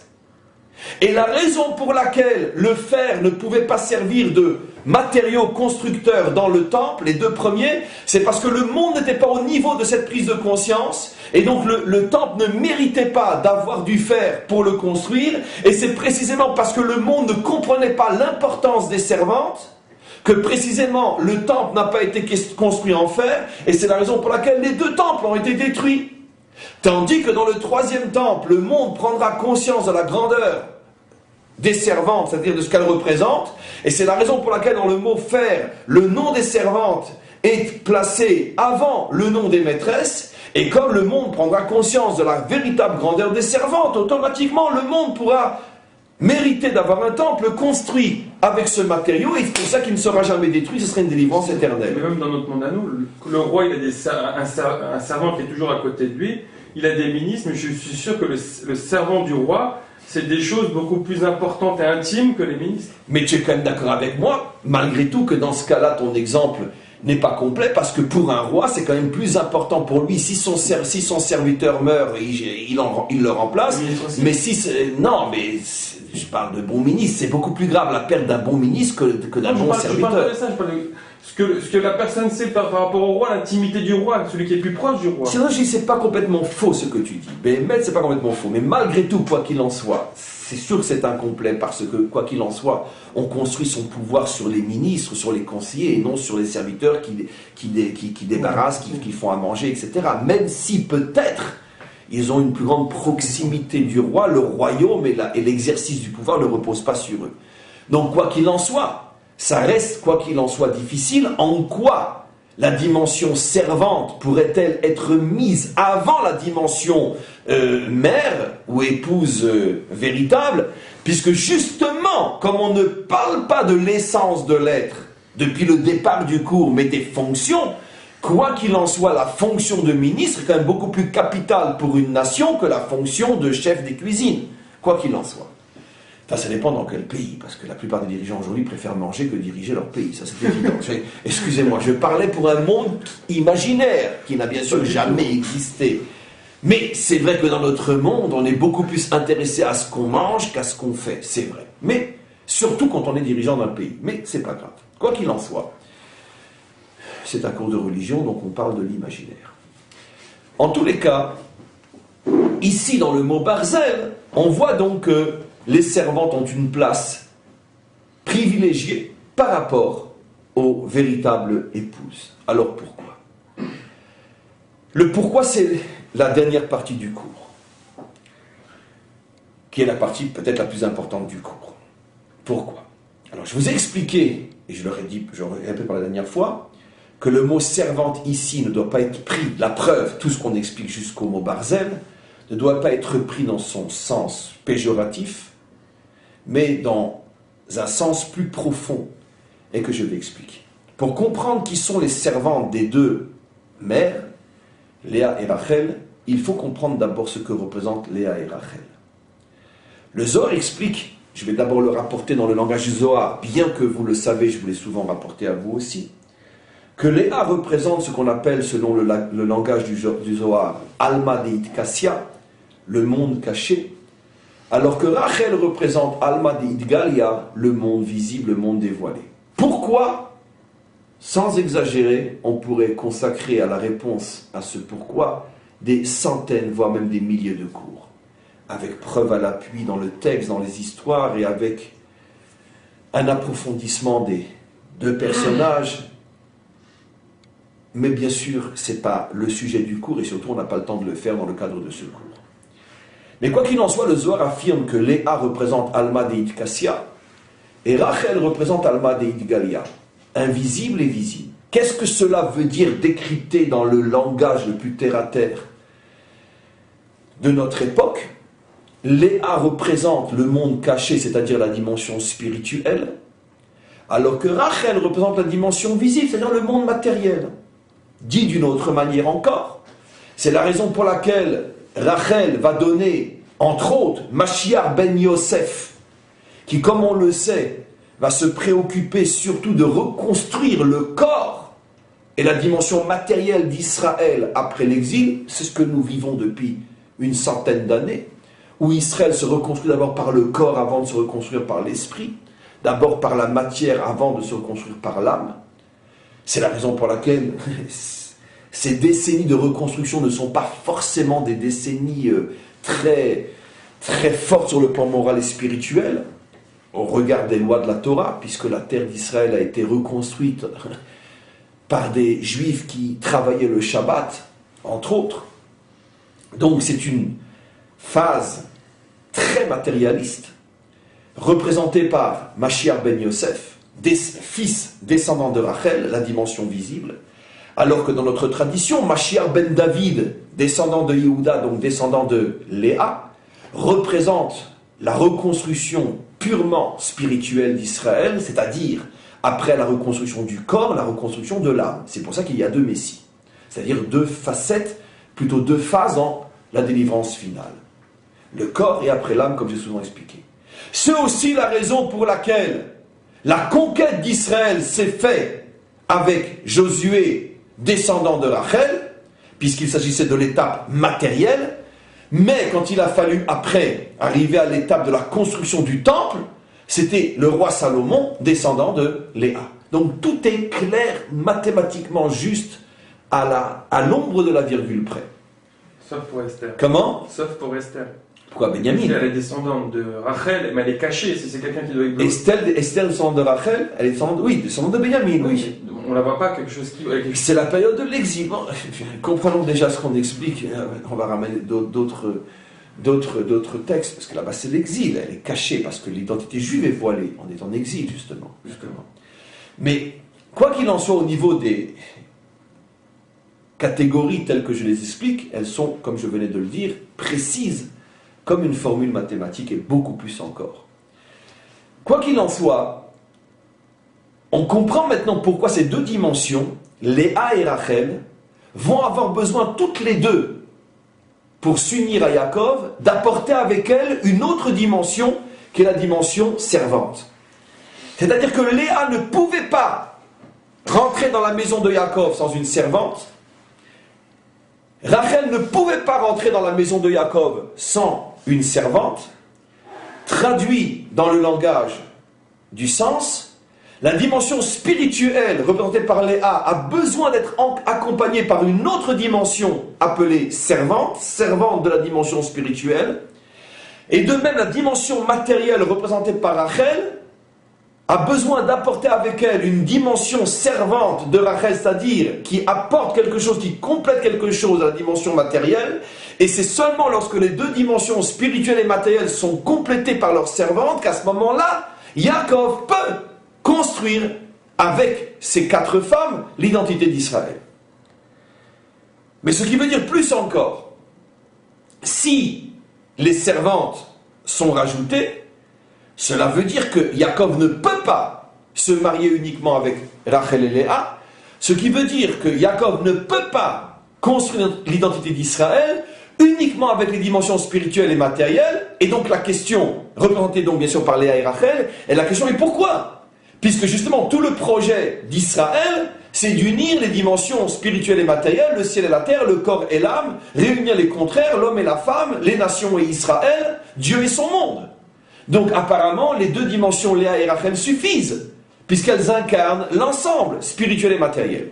Et la raison pour laquelle le fer ne pouvait pas servir de matériaux constructeurs dans le temple, les 2 premiers, c'est parce que le monde n'était pas au niveau de cette prise de conscience, et donc le temple ne méritait pas d'avoir du fer pour le construire, et c'est précisément parce que le monde ne comprenait pas l'importance des servantes, que précisément le temple n'a pas été construit en fer, et c'est la raison pour laquelle les 2 temples ont été détruits. Tandis que dans le 3e temple, le monde prendra conscience de la grandeur des servantes, c'est-à-dire de ce qu'elles représentent, et c'est la raison pour laquelle dans le mot fer, le nom des servantes est placé avant le nom des maîtresses, et comme le monde prendra conscience de la véritable grandeur des servantes, automatiquement le monde pourra mériter d'avoir un temple construit avec ce matériau, et c'est pour ça qu'il ne sera jamais détruit, ce serait une délivrance éternelle. Mais même dans notre monde à nous, le roi il a un servant qui est toujours à côté de lui, il a des ministres, mais je suis sûr que le servant du roi, c'est des choses beaucoup plus importantes et intimes que les ministres. Mais tu es quand même d'accord avec moi, malgré tout, que dans ce cas-là, ton exemple n'est pas complet, parce que pour un roi, c'est quand même plus important pour lui. Si son serviteur meurt, il le remplace. Mais non, mais je parle de bon ministre, c'est beaucoup plus grave la perte d'un bon ministre que d'un bon serviteur. Je parle de ça, je parle de ce que la personne sait par rapport au roi, l'intimité du roi, celui qui est plus proche du roi. Sinon, je dis, c'est pas complètement faux ce que tu dis. Mais c'est pas complètement faux. Mais malgré tout, quoi qu'il en soit, c'est sûr que c'est incomplet, parce que, quoi qu'il en soit, on construit son pouvoir sur les ministres, sur les conseillers, et non sur les serviteurs qui débarrassent, qui font à manger, etc. Même si, peut-être, ils ont une plus grande proximité du roi, le royaume et l'exercice du pouvoir ne repose pas sur eux. Donc, quoi qu'il en soit, ça reste, quoi qu'il en soit, difficile. En quoi la dimension servante pourrait-elle être mise avant la dimension mère ou épouse véritable? Puisque justement, comme on ne parle pas de l'essence de l'être depuis le départ du cours, mais des fonctions, quoi qu'il en soit, la fonction de ministre est quand même beaucoup plus capitale pour une nation que la fonction de chef des cuisines, quoi qu'il en soit. Enfin, ça dépend dans quel pays, parce que la plupart des dirigeants aujourd'hui préfèrent manger que diriger leur pays, ça c'est évident. Excusez-moi, je parlais pour un monde imaginaire, qui n'a bien sûr jamais existé. Mais c'est vrai que dans notre monde, on est beaucoup plus intéressé à ce qu'on mange qu'à ce qu'on fait, c'est vrai. Mais surtout quand on est dirigeant d'un pays. Mais c'est pas grave. Quoi qu'il en soit, c'est un cours de religion, donc on parle de l'imaginaire. En tous les cas, ici dans le mot Barzel, on voit donc que les servantes ont une place privilégiée par rapport aux véritables épouses. Alors pourquoi ? Le pourquoi, c'est la dernière partie du cours, qui est la partie peut-être la plus importante du cours. Pourquoi ? Alors je vous ai expliqué, et je l'aurais dit, je l'aurais répété par la dernière fois, que le mot servante ici ne doit pas être pris, la preuve, tout ce qu'on explique jusqu'au mot Barzel, ne doit pas être pris dans son sens péjoratif, mais dans un sens plus profond, et que je vais expliquer. Pour comprendre qui sont les servantes des deux mères, Léa et Rachel, il faut comprendre d'abord ce que représentent Léa et Rachel. Le Zohar explique, je vais d'abord le rapporter dans le langage du Zohar, bien que vous le savez, je vous l'ai souvent rapporté à vous aussi, que Léa représente ce qu'on appelle, selon le langage du Zohar, Alma Deit Kassia, le monde caché, alors que Rachel représente Alma Deit Galia, le monde visible, le monde dévoilé. Pourquoi ? Sans exagérer, on pourrait consacrer à la réponse à ce pourquoi des centaines, voire même des milliers de cours, avec preuve à l'appui dans le texte, dans les histoires, et avec un approfondissement des deux personnages. Mais bien sûr, ce n'est pas le sujet du cours, et surtout on n'a pas le temps de le faire dans le cadre de ce cours. Mais quoi qu'il en soit, le Zohar affirme que Léa représente Alma Deit Kassia, et Rachel représente Alma Deit Galia, invisible et visible. Qu'est-ce que cela veut dire décrypté dans le langage le plus terre-à-terre de notre époque? Léa représente le monde caché, c'est-à-dire la dimension spirituelle, alors que Rachel représente la dimension visible, c'est-à-dire le monde matériel. Dit d'une autre manière encore, c'est la raison pour laquelle Rachel va donner, entre autres, Mashiach ben Yosef, qui, comme on le sait, va se préoccuper surtout de reconstruire le corps et la dimension matérielle d'Israël après l'exil. C'est ce que nous vivons depuis une centaine d'années, où Israël se reconstruit d'abord par le corps avant de se reconstruire par l'esprit, d'abord par la matière avant de se reconstruire par l'âme. C'est la raison pour laquelle ces décennies de reconstruction ne sont pas forcément des décennies très, très fortes sur le plan moral et spirituel, au regard des lois de la Torah, puisque la terre d'Israël a été reconstruite par des Juifs qui travaillaient le Shabbat, entre autres. Donc c'est une phase très matérialiste, représentée par Mashiach ben Yosef, fils descendant de Rachel, la dimension visible, alors que dans notre tradition, Mashiach ben David, descendant de Yehuda, donc descendant de Léa, représente la reconstruction purement spirituelle d'Israël, c'est-à-dire, après la reconstruction du corps, la reconstruction de l'âme. C'est pour ça qu'il y a deux messies, c'est-à-dire deux facettes, plutôt deux phases en la délivrance finale. Le corps et après l'âme, comme j'ai souvent expliqué. C'est aussi la raison pour laquelle la conquête d'Israël s'est faite avec Josué, descendant de Rachel, puisqu'il s'agissait de l'étape matérielle, mais quand il a fallu après arriver à l'étape de la construction du temple, c'était le roi Salomon, descendant de Léa. Donc tout est clair, mathématiquement juste, à l'ombre de la virgule près. Sauf pour Esther. Comment? Sauf pour Esther. Pourquoi Benjamin? Elle est descendante de Rachel, mais elle est cachée, si c'est quelqu'un qui doit être... Esther, descendante de Rachel, elle est descendante, oui, descendante de Benjamin, oui. On ne la voit pas, quelque chose qui... C'est la période de l'exil. Bon, comprenons déjà ce qu'on explique, on va ramener d'autres textes, parce que là-bas c'est l'exil, elle est cachée, parce que l'identité juive est voilée, on est en exil justement. Mais, quoi qu'il en soit au niveau des catégories telles que je les explique, elles sont, comme je venais de le dire, précises, comme une formule mathématique et beaucoup plus encore. Quoi qu'il en soit, on comprend maintenant pourquoi ces deux dimensions Léa et Rachel vont avoir besoin toutes les deux, pour s'unir à Yaakov, d'apporter avec elle une autre dimension qui est la dimension servante. C'est-à-dire que Léa ne pouvait pas rentrer dans la maison de Yaakov sans une servante. Rachel ne pouvait pas rentrer dans la maison de Yaakov sans une servante. Traduit dans le langage du sens, la dimension spirituelle représentée par Léa a besoin d'être accompagnée par une autre dimension appelée servante, servante de la dimension spirituelle. Et de même, la dimension matérielle représentée par Rachel a besoin d'apporter avec elle une dimension servante de Rachel, c'est-à-dire qui apporte quelque chose, qui complète quelque chose à la dimension matérielle. Et c'est seulement lorsque les deux dimensions spirituelles et matérielles sont complétées par leur servante qu'à ce moment-là, Yaakov peut construire avec ces 4 femmes l'identité d'Israël. Mais ce qui veut dire plus encore, si les servantes sont rajoutées, cela veut dire que Yaakov ne peut pas se marier uniquement avec Rachel et Léa, ce qui veut dire que Yaakov ne peut pas construire l'identité d'Israël uniquement avec les dimensions spirituelles et matérielles, et donc la question, représentée donc bien sûr par Léa et Rachel, et la question est pourquoi ? Puisque justement tout le projet d'Israël, c'est d'unir les dimensions spirituelles et matérielles, le ciel et la terre, le corps et l'âme, réunir les contraires, l'homme et la femme, les nations et Israël, Dieu et son monde. Donc apparemment, les deux dimensions Léa et Rachel suffisent, puisqu'elles incarnent l'ensemble spirituel et matériel.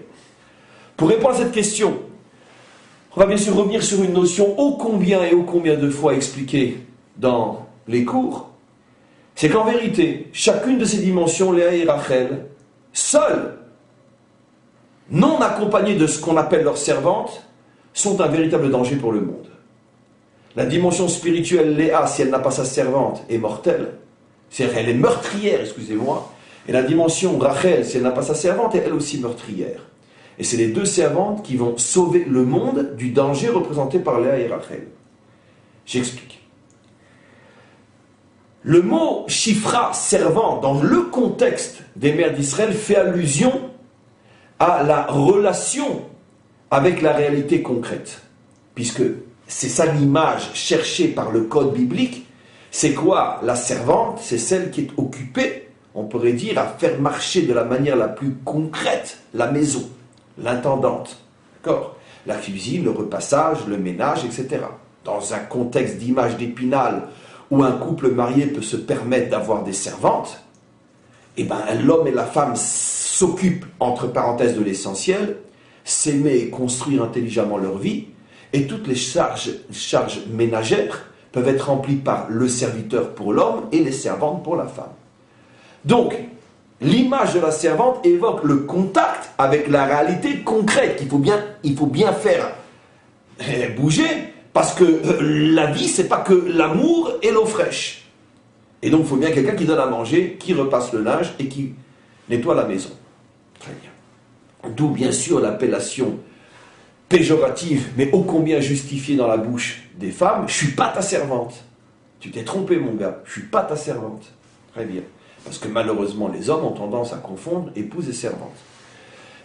Pour répondre à cette question, on va bien sûr revenir sur une notion ô combien de fois expliquée dans les cours, c'est qu'en vérité, chacune de ces dimensions, Léa et Rachel, seules, non accompagnées de ce qu'on appelle leurs servantes, sont un véritable danger pour le monde. La dimension spirituelle, Léa, si elle n'a pas sa servante, est mortelle. C'est-à-dire elle est meurtrière, excusez-moi. Et la dimension Rachel, si elle n'a pas sa servante, est elle aussi meurtrière. Et c'est les deux servantes qui vont sauver le monde du danger représenté par Léa et Rachel. J'explique. Le mot Shifra, servant, dans le contexte des mères d'Israël, fait allusion à la relation avec la réalité concrète. Puisque c'est ça l'image cherchée par le code biblique. C'est quoi la servante? C'est celle qui est occupée, on pourrait dire, à faire marcher de la manière la plus concrète la maison, l'intendante. D'accord? La cuisine, le repassage, le ménage, etc. Dans un contexte d'image d'Épinal où un couple marié peut se permettre d'avoir des servantes, eh ben, l'homme et la femme s'occupent, entre parenthèses, de l'essentiel, s'aimer et construire intelligemment leur vie, et toutes les charges ménagères peuvent être remplies par le serviteur pour l'homme et les servantes pour la femme. Donc, l'image de la servante évoque le contact avec la réalité concrète qu'il faut bien faire bouger, parce que la vie, c'est pas que l'amour et l'eau fraîche. Et donc, il faut bien quelqu'un qui donne à manger, qui repasse le linge et qui nettoie la maison. Très bien. D'où, bien sûr, l'appellation péjorative, mais ô combien justifiée dans la bouche des femmes, je suis pas ta servante. Tu t'es trompé, mon gars, je suis pas ta servante. Très bien. Parce que malheureusement, les hommes ont tendance à confondre épouse et servante.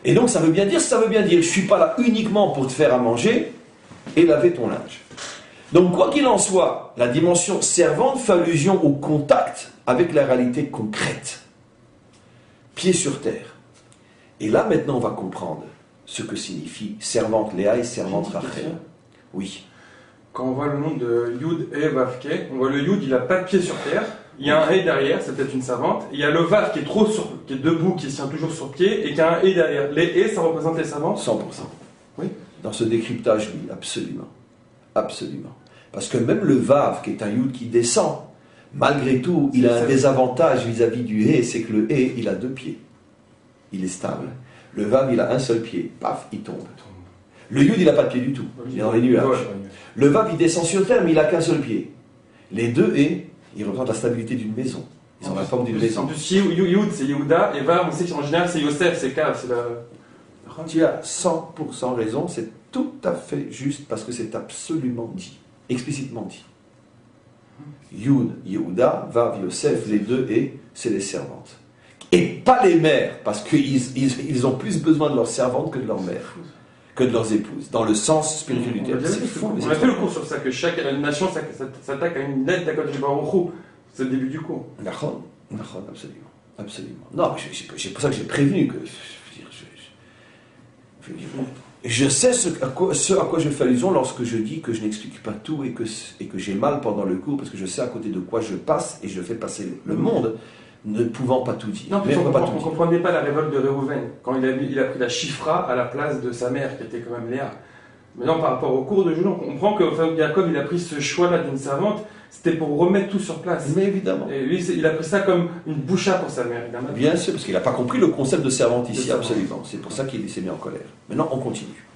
Et donc, ça veut bien dire, je suis pas là uniquement pour te faire à manger et laver ton linge. Donc, quoi qu'il en soit, la dimension servante fait allusion au contact avec la réalité concrète. Pied sur terre. Et là, maintenant, on va comprendre ce que signifie servante Léa et servante Rachel. Oui. Quand on voit le nom de Yud et Vavke, on voit le Yud, il n'a pas de pied sur terre. Il y a un et derrière, c'est peut-être une servante. Il y a le Vav qui est debout, qui se tient toujours sur pied, et qui a un et derrière. Les et, ça représente les servantes? 100%. Oui. Dans ce décryptage, oui, absolument. Absolument. Parce que même le Vav, qui est un Yud qui descend, malgré tout, il a un désavantage vis-à-vis du He, c'est que le He, il a 2 pieds. Il est stable. Le Vav, il a un seul pied. Paf, il tombe. Le Yud, il n'a pas de pied du tout. Il est dans les nuages. Le Vav, il descend sur terre, mais il n'a qu'un seul pied. Les 2 He, ils représentent la stabilité d'une maison. Ils ont la forme d'une maison. En plus, Yud, c'est Yehuda, et Vav, on sait qu'en général, c'est Yosef, c'est Kav, c'est la... Tu as 100% raison, c'est tout à fait juste, parce que c'est absolument dit, explicitement dit. Yud, Yehuda, Vav, Yosef, les 2 et c'est les servantes. Et pas les mères, parce qu'ils ont plus besoin de leurs servantes que de leurs mères, que de leurs épouses, dans le sens spirituel du terme. On a fait le cours sur ça, que chaque nation s'attaque à une aide d'Akadosh Baruch Hu. C'est le début du cours. D'accord, absolument. Absolument. Non, c'est pour ça que j'ai prévenu que... Je sais ce à quoi je fais allusion lorsque je dis que je n'explique pas tout et que j'ai mal pendant le cours, parce que je sais à côté de quoi je passe et je fais passer le monde, ne pouvant pas tout dire. Non, on ne comprenait pas la révolte de Réhouven, quand il a pris la Chifra à la place de sa mère, qui était quand même Léa. Maintenant, par rapport au cours de jour, on comprend que Jacob, il a pris ce choix-là d'une servante, c'était pour remettre tout sur place. Mais évidemment. Et lui, il a pris ça comme une boucha pour sa mère, évidemment. Bien sûr, parce qu'il n'a pas compris le concept de servante ici, absolument. C'est pour ça qu'il s'est mis en colère. Maintenant, on continue.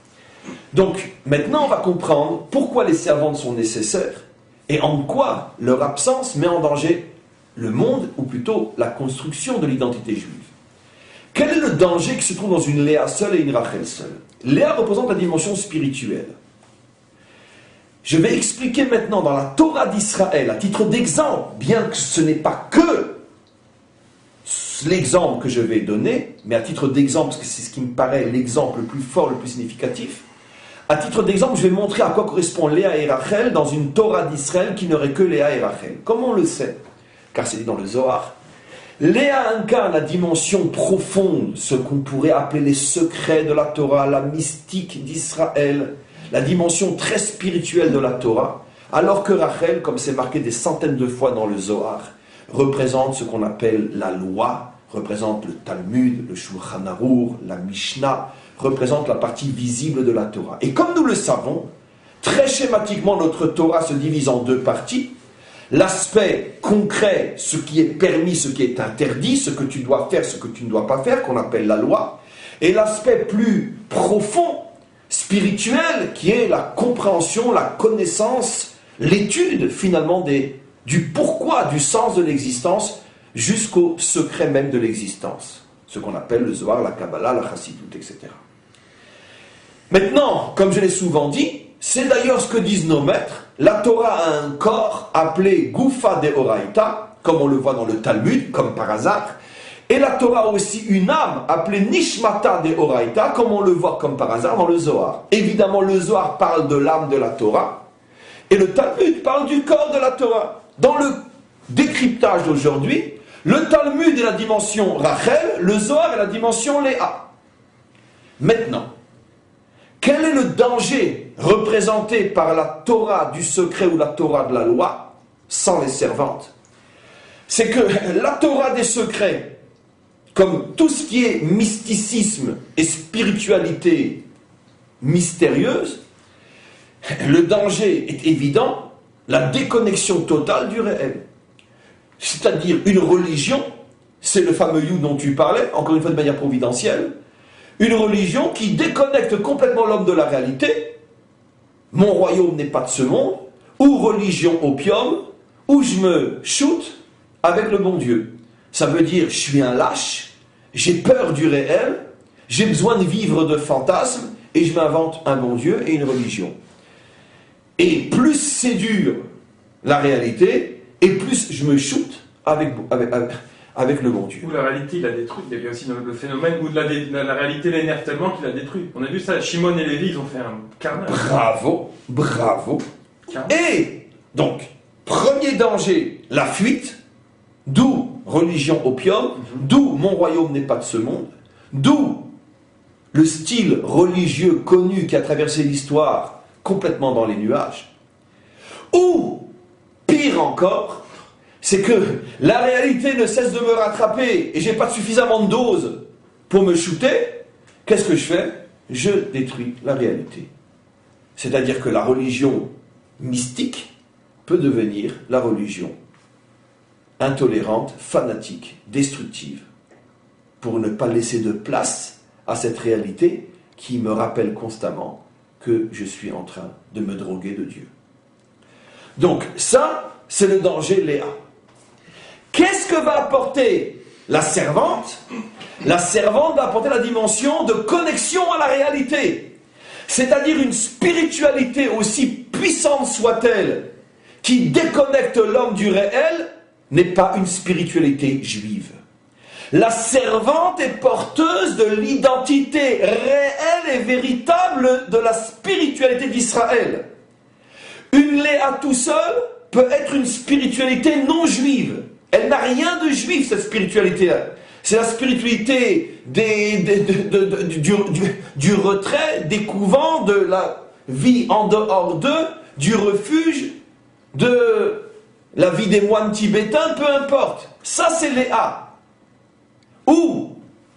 Donc, maintenant, on va comprendre pourquoi les servantes sont nécessaires et en quoi leur absence met en danger le monde, ou plutôt la construction de l'identité juive. Quel est le danger qui se trouve dans une Léa seule et une Rachel seule? Léa représente la dimension spirituelle. Je vais expliquer maintenant dans la Torah d'Israël, à titre d'exemple, bien que ce n'est pas que l'exemple que je vais donner, mais à titre d'exemple, parce que c'est ce qui me paraît l'exemple le plus fort, le plus significatif, à titre d'exemple, je vais montrer à quoi correspond Léa et Rachel dans une Torah d'Israël qui n'aurait que Léa et Rachel. Comment on le sait? Car c'est dit dans le Zohar. Léa incarne la dimension profonde, ce qu'on pourrait appeler les secrets de la Torah, la mystique d'Israël, la dimension très spirituelle de la Torah, alors que Rachel, comme c'est marqué des centaines de fois dans le Zohar, représente ce qu'on appelle la loi, représente le Talmud, le Shulchan Aruch, la Mishnah, représente la partie visible de la Torah. Et comme nous le savons, très schématiquement, notre Torah se divise en deux parties. L'aspect concret, ce qui est permis, ce qui est interdit, ce que tu dois faire, ce que tu ne dois pas faire, qu'on appelle la loi, et l'aspect plus profond, spirituel, qui est la compréhension, la connaissance, l'étude finalement du pourquoi, du sens de l'existence, jusqu'au secret même de l'existence, ce qu'on appelle le Zohar, la Kabbalah, la Chassidut, etc. Maintenant, comme je l'ai souvent dit, c'est d'ailleurs ce que disent nos maîtres, la Torah a un corps appelé Gufa de Oraita, comme on le voit dans le Talmud, comme par hasard, et la Torah a aussi une âme appelée Nishmata de Oraita, comme on le voit comme par hasard dans le Zohar. Évidemment, le Zohar parle de l'âme de la Torah, et le Talmud parle du corps de la Torah. Dans le décryptage d'aujourd'hui, le Talmud est la dimension Rachel, le Zohar est la dimension Léa. Maintenant, quel est le danger représenté par la Torah du secret ou la Torah de la loi, sans les servantes? C'est que la Torah des secrets, comme tout ce qui est mysticisme et spiritualité mystérieuse, le danger est évident, la déconnexion totale du réel. C'est-à-dire une religion, c'est le fameux you dont tu parlais, encore une fois de manière providentielle, une religion qui déconnecte complètement l'homme de la réalité. Mon royaume n'est pas de ce monde, ou religion opium, ou je me shoot avec le bon Dieu. Ça veut dire, je suis un lâche, j'ai peur du réel, j'ai besoin de vivre de fantasmes, et je m'invente un bon Dieu et une religion. Et plus c'est dur la réalité, et plus je me shoot avec le bon Dieu. Ou la réalité, il a détruit. Il y a aussi le phénomène où la réalité l'énerve tellement qu'il a détruit. On a vu ça, Shimon et Lévi, ils ont fait un carnage. Bravo, bravo. Et donc, premier danger, la fuite, d'où religion opium, d'où mon royaume n'est pas de ce monde, d'où le style religieux connu qui a traversé l'histoire complètement dans les nuages, ou, pire encore, c'est que la réalité ne cesse de me rattraper et j'ai pas suffisamment de dose pour me shooter. Qu'est-ce que je fais? Je détruis la réalité. C'est-à-dire que la religion mystique peut devenir la religion intolérante, fanatique, destructive, pour ne pas laisser de place à cette réalité qui me rappelle constamment que je suis en train de me droguer de Dieu. Donc ça, c'est le danger Léa. Qu'est-ce que va apporter la servante? La servante va apporter la dimension de connexion à la réalité. C'est-à-dire une spiritualité aussi puissante soit-elle, qui déconnecte l'homme du réel, n'est pas une spiritualité juive. La servante est porteuse de l'identité réelle et véritable de la spiritualité d'Israël. Une Léa tout seul peut être une spiritualité non juive. Elle n'a rien de juif, cette spiritualité-là. C'est la spiritualité du retrait, des couvents, de la vie en dehors d'eux, du refuge, de la vie des moines tibétains, peu importe. Ça, c'est Léa. Ou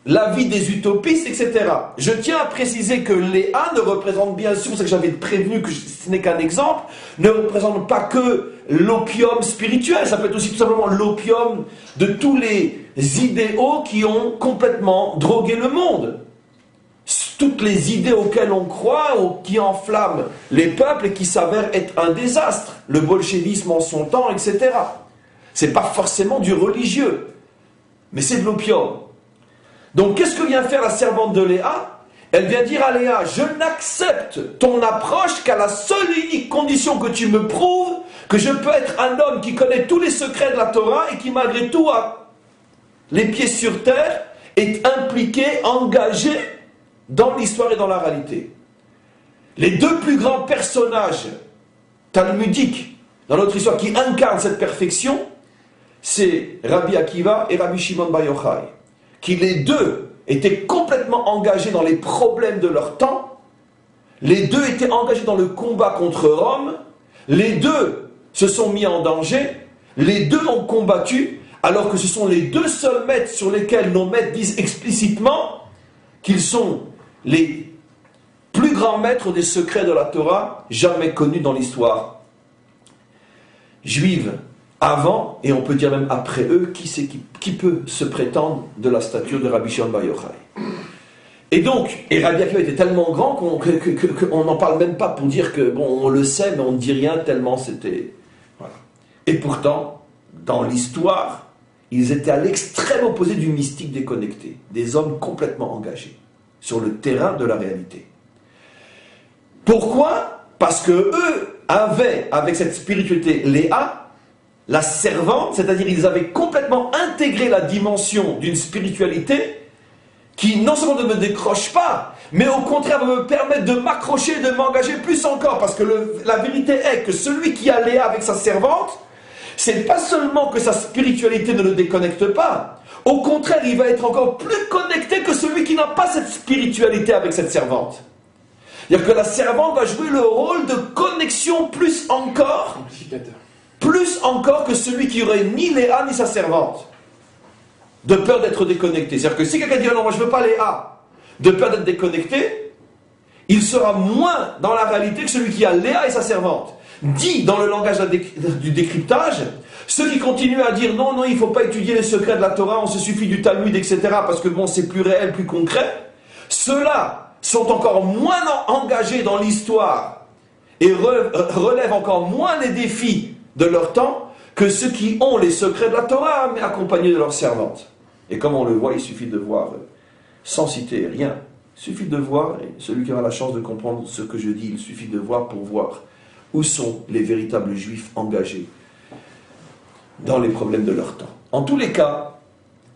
la vie des utopistes, etc. Je tiens à préciser que Léa ne représente bien sûr, c'est que j'avais prévenu que ce n'est qu'un exemple, ne représente pas que l'opium spirituel, ça peut être aussi tout simplement l'opium de tous les idéaux qui ont complètement drogué le monde. Toutes les idées auxquelles on croit, qui enflamment les peuples et qui s'avèrent être un désastre. Le bolchevisme en son temps, etc. C'est pas forcément du religieux, mais c'est de l'opium. Donc qu'est-ce que vient faire la servante de Léa? Elle vient dire à Léa, je n'accepte ton approche qu'à la seule et unique condition que tu me prouves que je peux être un homme qui connaît tous les secrets de la Torah et qui malgré tout a les pieds sur terre, est impliqué, engagé dans l'histoire et dans la réalité. Les deux plus grands personnages talmudiques dans notre histoire qui incarnent cette perfection, c'est Rabbi Akiva et Rabbi Shimon Bar Yochai, qui les deux étaient complètement engagés dans les problèmes de leur temps, les deux étaient engagés dans le combat contre Rome, les deux se sont mis en danger, les deux ont combattu, alors que ce sont les deux seuls maîtres sur lesquels nos maîtres disent explicitement qu'ils sont les plus grands maîtres des secrets de la Torah jamais connus dans l'histoire juive. Avant, et on peut dire même après eux, qui peut se prétendre de la stature de Rabbi Shimon Bar Yochai. Et donc, et Rabbi Akiva était tellement grand qu'on n'en parle même pas pour dire que, bon, on le sait, mais on ne dit rien tellement c'était... Voilà. Et pourtant, dans l'histoire, ils étaient à l'extrême opposé du mystique déconnecté, des hommes complètement engagés sur le terrain de la réalité. Pourquoi? Parce que eux avaient, avec cette spiritualité Léa, la servante, c'est-à-dire ils avaient complètement intégré la dimension d'une spiritualité qui non seulement ne me décroche pas, mais au contraire va me permettre de m'accrocher et de m'engager plus encore, parce que la vérité est que celui qui a Léa avec sa servante, c'est pas seulement que sa spiritualité ne le déconnecte pas, au contraire il va être encore plus connecté que celui qui n'a pas cette spiritualité avec cette servante. C'est-à-dire que la servante va jouer le rôle de connexion plus encore que celui qui aurait ni Léa ni sa servante, de peur d'être déconnecté. C'est-à-dire que si quelqu'un dit non, moi je ne veux pas Léa, de peur d'être déconnecté, il sera moins dans la réalité que celui qui a Léa et sa servante. Dit dans le langage du décryptage, ceux qui continuent à dire non, il ne faut pas étudier les secrets de la Torah, on se suffit du Talmud, etc., parce que bon, c'est plus réel, plus concret, ceux-là sont encore moins engagés dans l'histoire et relèvent encore moins les défis de leur temps que ceux qui ont les secrets de la Torah, mais accompagnés de leurs servantes. Et comme on le voit, il suffit de voir, sans citer rien, il suffit de voir, et celui qui aura la chance de comprendre ce que je dis, il suffit de voir pour voir où sont les véritables juifs engagés dans les problèmes de leur temps. En tous les cas,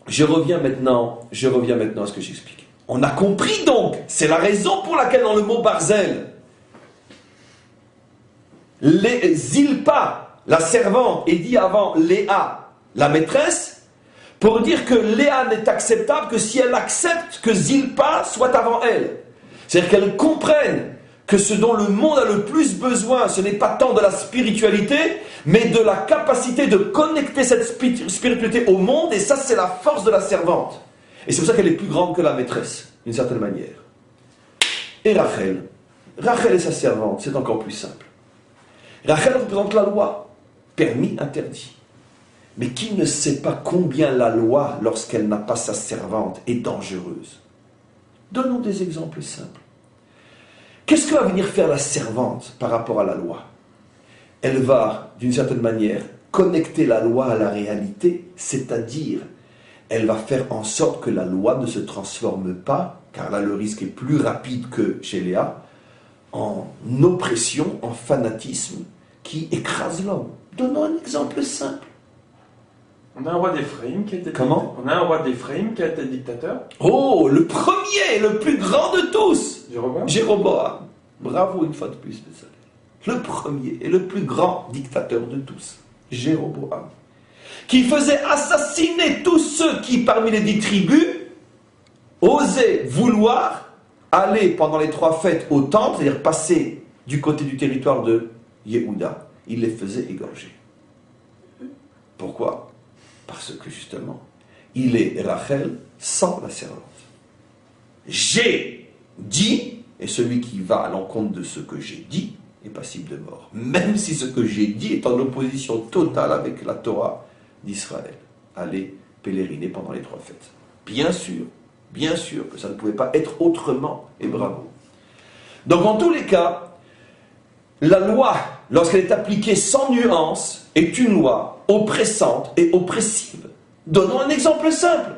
je reviens maintenant à ce que j'explique. On a compris donc, c'est la raison pour laquelle dans le mot Barzel, les Zilpa, la servante, est dit avant Léa, la maîtresse, pour dire que Léa n'est acceptable que si elle accepte que Zilpa soit avant elle. C'est-à-dire qu'elle comprenne que ce dont le monde a le plus besoin, ce n'est pas tant de la spiritualité, mais de la capacité de connecter cette spiritualité au monde, et ça c'est la force de la servante. Et c'est pour ça qu'elle est plus grande que la maîtresse, d'une certaine manière. Et Rachel et sa servante, c'est encore plus simple. Rachel représente la loi, permis, interdit. Mais qui ne sait pas combien la loi, lorsqu'elle n'a pas sa servante, est dangereuse? Donnons des exemples simples. Qu'est-ce que va venir faire la servante par rapport à la loi? Elle va, d'une certaine manière, connecter la loi à la réalité, c'est-à-dire, elle va faire en sorte que la loi ne se transforme pas, car là le risque est plus rapide que chez Léa, en oppression, en fanatisme, qui écrase l'homme. Donnons un exemple simple. On a un roi d'Éphraïm qui a été Comment? On a un roi d'Éphraïm qui a été dictateur. Oh, le premier, le plus grand de tous, Jéroboam. Jéroboam. Bravo une fois de plus, Bézalel. Le premier et le plus grand dictateur de tous, Jéroboam, qui faisait assassiner tous ceux qui, parmi les 10 tribus, osaient vouloir aller pendant les 3 fêtes au temple, c'est-à-dire passer du côté du territoire de Yehuda. Il les faisait égorger. Pourquoi? Parce que justement, il est Rachel sans la servante. J'ai dit, et celui qui va à l'encontre de ce que j'ai dit est passible de mort. Même si ce que j'ai dit est en opposition totale avec la Torah d'Israël. Allez pèleriner pendant les 3 fêtes. Bien sûr que ça ne pouvait pas être autrement, et bravo. Donc en tous les cas, la loi, lorsqu'elle est appliquée sans nuance, est une loi oppressante et oppressive. Donnons un exemple simple.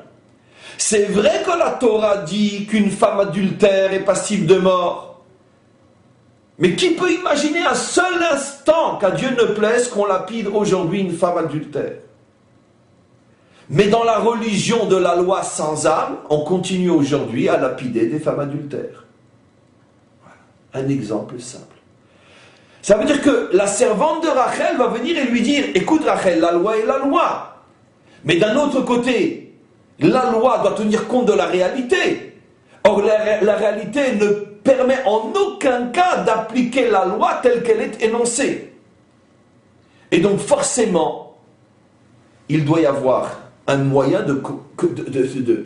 C'est vrai que la Torah dit qu'une femme adultère est passible de mort. Mais qui peut imaginer un seul instant qu'à Dieu ne plaise qu'on lapide aujourd'hui une femme adultère? Mais dans la religion de la loi sans âme, on continue aujourd'hui à lapider des femmes adultères. Voilà. Un exemple simple. Ça veut dire que la servante de Rachel va venir et lui dire, écoute Rachel, la loi est la loi. Mais d'un autre côté, la loi doit tenir compte de la réalité. Or, la réalité ne permet en aucun cas d'appliquer la loi telle qu'elle est énoncée. Et donc forcément, il doit y avoir un moyen de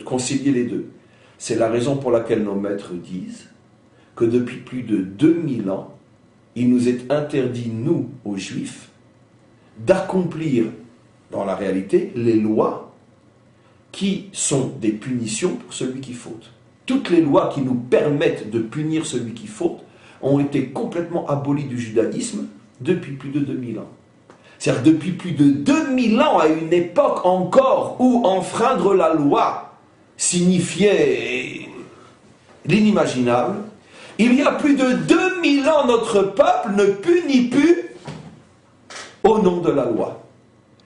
concilier les deux. C'est la raison pour laquelle nos maîtres disent que depuis plus de 2000 ans, il nous est interdit, nous, aux Juifs, d'accomplir, dans la réalité, les lois qui sont des punitions pour celui qui faute. Toutes les lois qui nous permettent de punir celui qui faute ont été complètement abolies du judaïsme depuis plus de 2000 ans. C'est-à-dire depuis plus de 2000 ans, à une époque encore où enfreindre la loi signifiait l'inimaginable, il y a plus de 2000 ans, notre peuple ne punit plus au nom de la loi.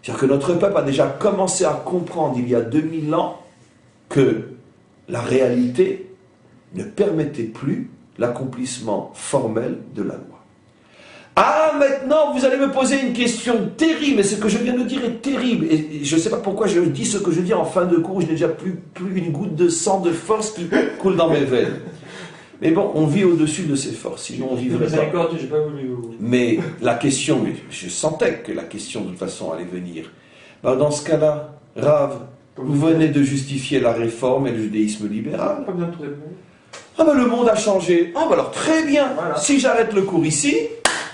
C'est-à-dire que notre peuple a déjà commencé à comprendre il y a 2000 ans que la réalité ne permettait plus l'accomplissement formel de la loi. Ah, maintenant, vous allez me poser une question terrible, et ce que je viens de dire est terrible, et je ne sais pas pourquoi je dis ce que je dis en fin de cours, je n'ai déjà plus une goutte de sang, de force qui coule dans mes veines. Mais bon, on vit au-dessus de ces forces, sinon on vivrait pas. J'ai pas voulu. Mais la question, mais je sentais que la question de toute façon allait venir. Ben, dans ce cas-là, Rav, vous venez de justifier la réforme et le judaïsme libéral. Pas besoin de trouver. Ah ben le monde a changé. Ah ben alors très bien. Voilà. Si j'arrête le cours ici,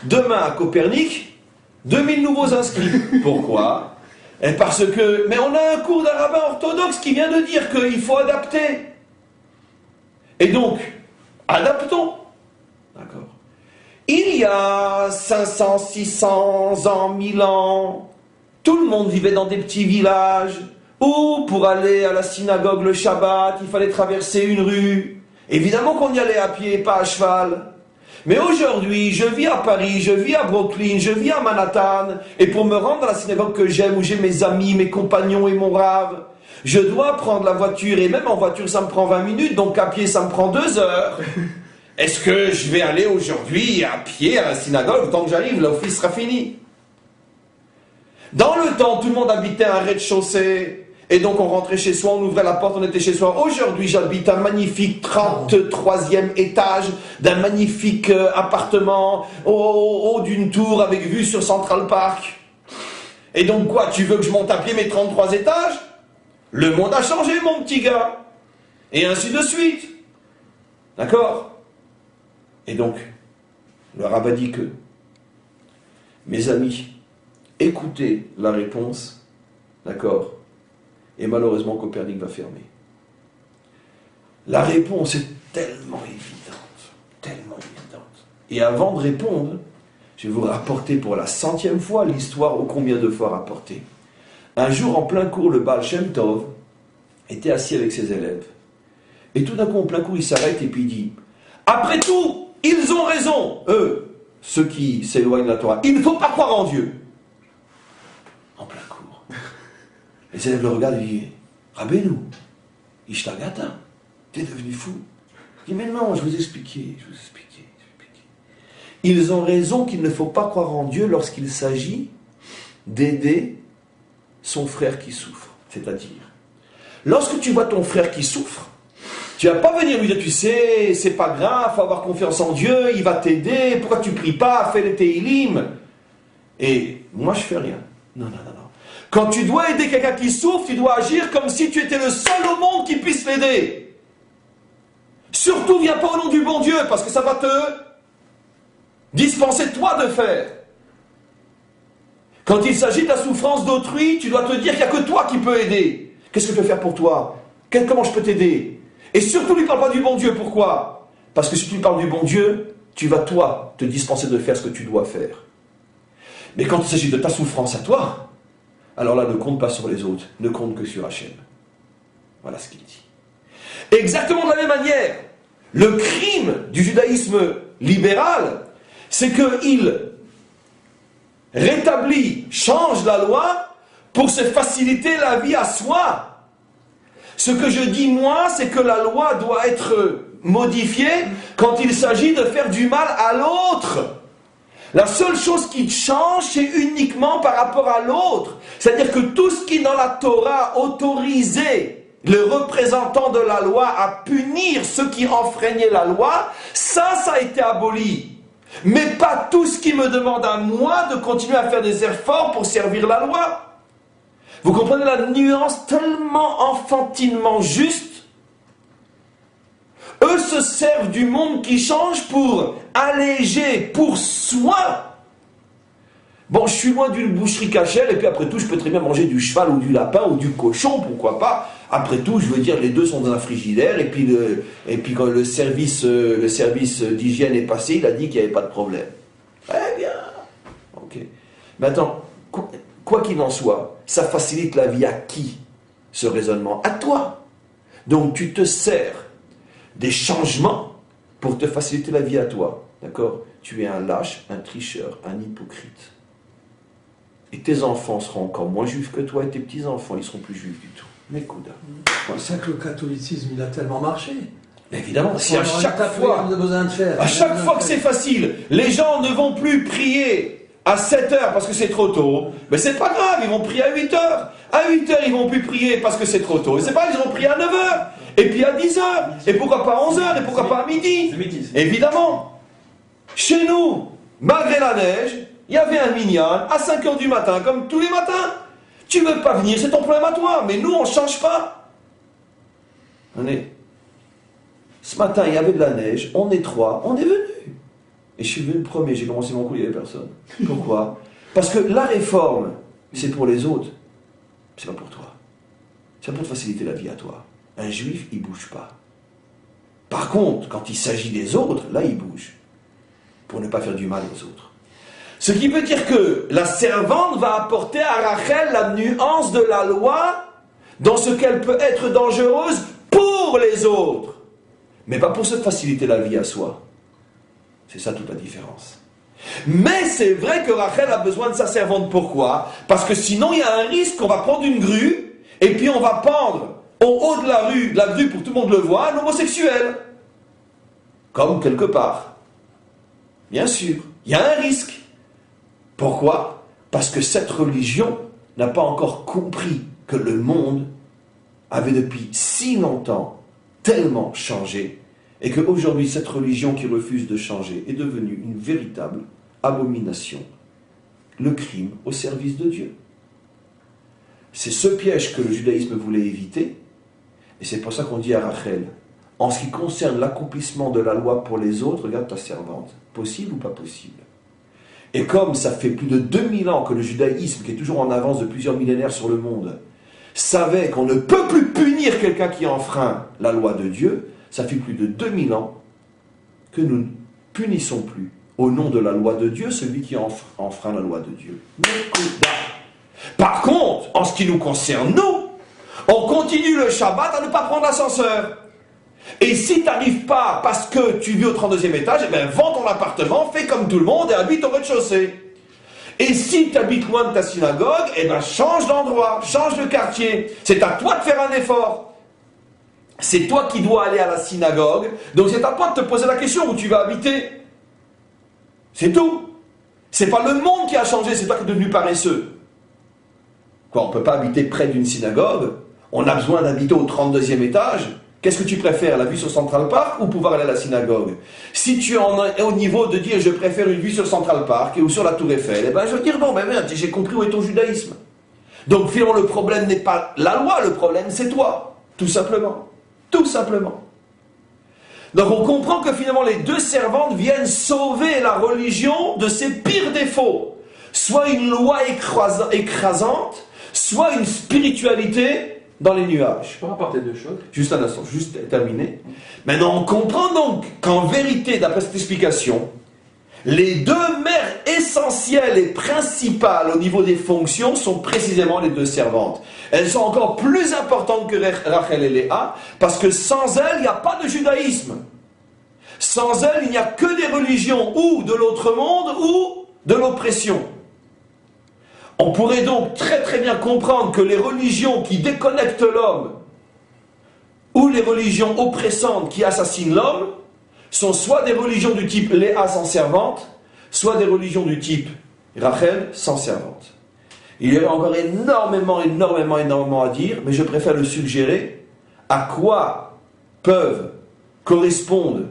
demain à Copernic, 2000 nouveaux inscrits. Pourquoi? Et parce que, mais on a un cours d'un rabbin orthodoxe qui vient de dire qu'il faut adapter. Et donc, adaptons. D'accord. Il y a 500, 600 ans, 1000 ans, tout le monde vivait dans des petits villages où, pour aller à la synagogue le Shabbat, il fallait traverser une rue. Évidemment qu'on y allait à pied, pas à cheval. Mais aujourd'hui, je vis à Paris, je vis à Brooklyn, je vis à Manhattan, et pour me rendre à la synagogue que j'aime, où j'ai mes amis, mes compagnons et mon rave, je dois prendre la voiture, et même en voiture ça me prend 20 minutes, donc à pied ça me prend 2 heures. Est-ce que je vais aller aujourd'hui à pied à la synagogue, le temps que j'arrive, l'office sera fini? Dans le temps, tout le monde habitait un rez-de-chaussée, et donc on rentrait chez soi, on ouvrait la porte, on était chez soi. Aujourd'hui, j'habite un magnifique 33e étage d'un magnifique appartement au haut d'une tour avec vue sur Central Park. Et donc quoi, tu veux que je monte à pied mes 33 étages? Le monde a changé, mon petit gars. Et ainsi de suite. D'accord? Et donc, le rabbin dit que, mes amis, écoutez la réponse, d'accord? Et malheureusement, Copernic va fermer. La réponse est tellement évidente. Et avant de répondre, je vais vous rapporter pour la 100e fois l'histoire ô combien de fois rapportée. Un jour, en plein cours, le Baal Shem Tov était assis avec ses élèves. Et tout d'un coup, en plein cours, il s'arrête et puis il dit « Après tout, ils ont raison, eux, ceux qui s'éloignent de la Torah. Il ne faut pas croire en Dieu. » En plein cours. Les élèves le regardent et disent, Rabbeinu, Ishtagata, t'es devenu fou. Il dit, mais non, je vous expliquais. Ils ont raison qu'il ne faut pas croire en Dieu lorsqu'il s'agit d'aider son frère qui souffre. C'est-à-dire, lorsque tu vois ton frère qui souffre, tu ne vas pas venir lui dire, tu sais, c'est pas grave, faut avoir confiance en Dieu, il va t'aider, pourquoi tu pries pas, fais les Tehillim. Et moi, je fais rien. Non. Quand tu dois aider quelqu'un qui souffre, tu dois agir comme si tu étais le seul au monde qui puisse l'aider. Surtout, viens pas au nom du bon Dieu, parce que ça va te dispenser toi de faire. Quand il s'agit de la souffrance d'autrui, tu dois te dire qu'il n'y a que toi qui peux aider. Qu'est-ce que je peux faire pour toi? Comment je peux t'aider? Et surtout, lui parle pas du bon Dieu. Pourquoi? Parce que si tu lui parles du bon Dieu, tu vas toi te dispenser de faire ce que tu dois faire. Mais quand il s'agit de ta souffrance à toi, alors là, ne compte pas sur les autres, ne compte que sur Hachem. Voilà ce qu'il dit. Exactement de la même manière, le crime du judaïsme libéral, c'est qu'il rétablit, change la loi pour se faciliter la vie à soi. Ce que je dis moi, c'est que la loi doit être modifiée quand il s'agit de faire du mal à l'autre. La seule chose qui change, c'est uniquement par rapport à l'autre. C'est-à-dire que tout ce qui dans la Torah autorisait le représentant de la loi à punir ceux qui enfreignaient la loi, ça a été aboli. Mais pas tout ce qui me demande à moi de continuer à faire des efforts pour servir la loi. Vous comprenez la nuance tellement enfantinement juste? Eux se servent du monde qui change pour alléger pour soi. Bon, je suis loin d'une boucherie cachère, et puis après tout, je peux très bien manger du cheval ou du lapin ou du cochon, pourquoi pas. Après tout, je veux dire, les deux sont dans un frigidaire, et puis quand le service d'hygiène est passé, il a dit qu'il n'y avait pas de problème. Très bien. Ok. Mais attends, quoi qu'il en soit, ça facilite la vie à qui, ce raisonnement? À toi. Donc tu te sers des changements pour te faciliter la vie à toi. D'accord? Tu es un lâche, un tricheur, un hypocrite. Et tes enfants seront encore moins juifs que toi, et tes petits-enfants, ils seront plus juifs du tout. Mais Kouda. C'est ça que le catholicisme, il a tellement marché. Mais évidemment, si à chaque fois que c'est facile, les gens ne vont plus prier à 7 heures parce que c'est trop tôt, mais c'est pas grave, ils vont prier à 8 heures. À 8 heures, ils vont plus prier parce que c'est trop tôt. Et c'est pas, ils vont prier à 9 heures. Et puis à 10 heures. Et pourquoi pas à 11 heures. Et pourquoi pas à midi. Évidemment. Chez nous, malgré la neige, il y avait un minyan à 5 heures du matin, comme tous les matins. Tu veux pas venir, c'est ton problème à toi. Mais nous, on change pas. Ce matin, il y avait de la neige, on est 3, on est venu. Et je suis venu le premier, j'ai commencé mon coup, il n'y avait personne. Pourquoi? Parce que la réforme, c'est pour les autres, c'est pas pour toi. C'est pour te faciliter la vie à toi. Un juif, il bouge pas. Par contre, quand il s'agit des autres, là, il bouge. Pour ne pas faire du mal aux autres. Ce qui veut dire que la servante va apporter à Rachel la nuance de la loi dans ce qu'elle peut être dangereuse pour les autres. Mais pas pour se faciliter la vie à soi. C'est ça toute la différence. Mais c'est vrai que Rachel a besoin de sa servante. Pourquoi? Parce que sinon il y a un risque qu'on va prendre une grue et puis on va pendre au haut de la grue pour que tout le monde le voit, un homosexuel. Comme quelque part. Bien sûr, il y a un risque. Pourquoi? Parce que cette religion n'a pas encore compris que le monde avait depuis si longtemps tellement changé et qu'aujourd'hui cette religion qui refuse de changer est devenue une véritable abomination, le crime au service de Dieu. C'est ce piège que le judaïsme voulait éviter et c'est pour ça qu'on dit à Rachel, en ce qui concerne l'accomplissement de la loi pour les autres, regarde ta servante, possible ou pas possible? Et comme ça fait plus de 2000 ans que le judaïsme, qui est toujours en avance de plusieurs millénaires sur le monde, savait qu'on ne peut plus punir quelqu'un qui enfreint la loi de Dieu, ça fait plus de 2000 ans que nous ne punissons plus, au nom de la loi de Dieu, celui qui enfreint la loi de Dieu. Par contre, en ce qui nous concerne, nous, on continue le Shabbat à ne pas prendre l'ascenseur. Et si tu n'arrives pas parce que tu vis au 32e étage, eh bien vends ton appartement, fais comme tout le monde et habite au rez-de-chaussée. Et si tu habites loin de ta synagogue, eh ben change d'endroit, change de quartier. C'est à toi de faire un effort. C'est toi qui dois aller à la synagogue, donc c'est à toi de te poser la question où tu vas habiter. C'est tout. C'est pas le monde qui a changé, c'est toi qui es devenu paresseux. Quoi, on ne peut pas habiter près d'une synagogue? On a besoin d'habiter au 32e étage? Qu'est-ce que tu préfères, la vue sur Central Park ou pouvoir aller à la synagogue? Si tu en es au niveau de dire je préfère une vue sur Central Park ou sur la Tour Eiffel, eh ben je veux dire non, mais merde, j'ai compris où est ton judaïsme. Donc finalement le problème n'est pas la loi, le problème c'est toi, tout simplement. Tout simplement. Donc on comprend que finalement les deux servantes viennent sauver la religion de ses pires défauts. Soit une loi écrasante, soit une spiritualité dans les nuages. Je peux rapporter deux choses. Juste un instant, juste terminer. Maintenant, on comprend donc qu'en vérité, d'après cette explication, les deux mères essentielles et principales au niveau des fonctions sont précisément les deux servantes. Elles sont encore plus importantes que Rachel et Léa, parce que sans elles, il n'y a pas de judaïsme. Sans elles, il n'y a que des religions ou de l'autre monde ou de l'oppression. On pourrait donc très très bien comprendre que les religions qui déconnectent l'homme ou les religions oppressantes qui assassinent l'homme sont soit des religions du type Léa sans servante, soit des religions du type Rachel sans servante. Il y a encore énormément à dire, mais je préfère le suggérer. À quoi peuvent correspondre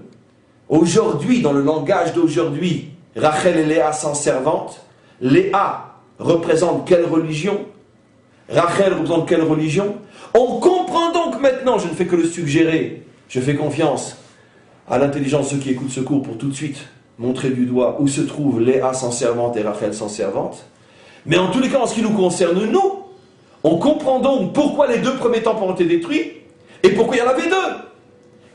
aujourd'hui, dans le langage d'aujourd'hui, Rachel et Léa sans servante? Léa représente quelle religion? Rachel représente quelle religion? On comprend donc maintenant, je ne fais que le suggérer, je fais confiance à l'intelligence de ceux qui écoutent ce cours pour tout de suite montrer du doigt où se trouvent Léa sans servante et Rachel sans servante. Mais en tous les cas, en ce qui nous concerne, nous, on comprend donc pourquoi les deux premiers temples ont été détruits et pourquoi il y en avait deux.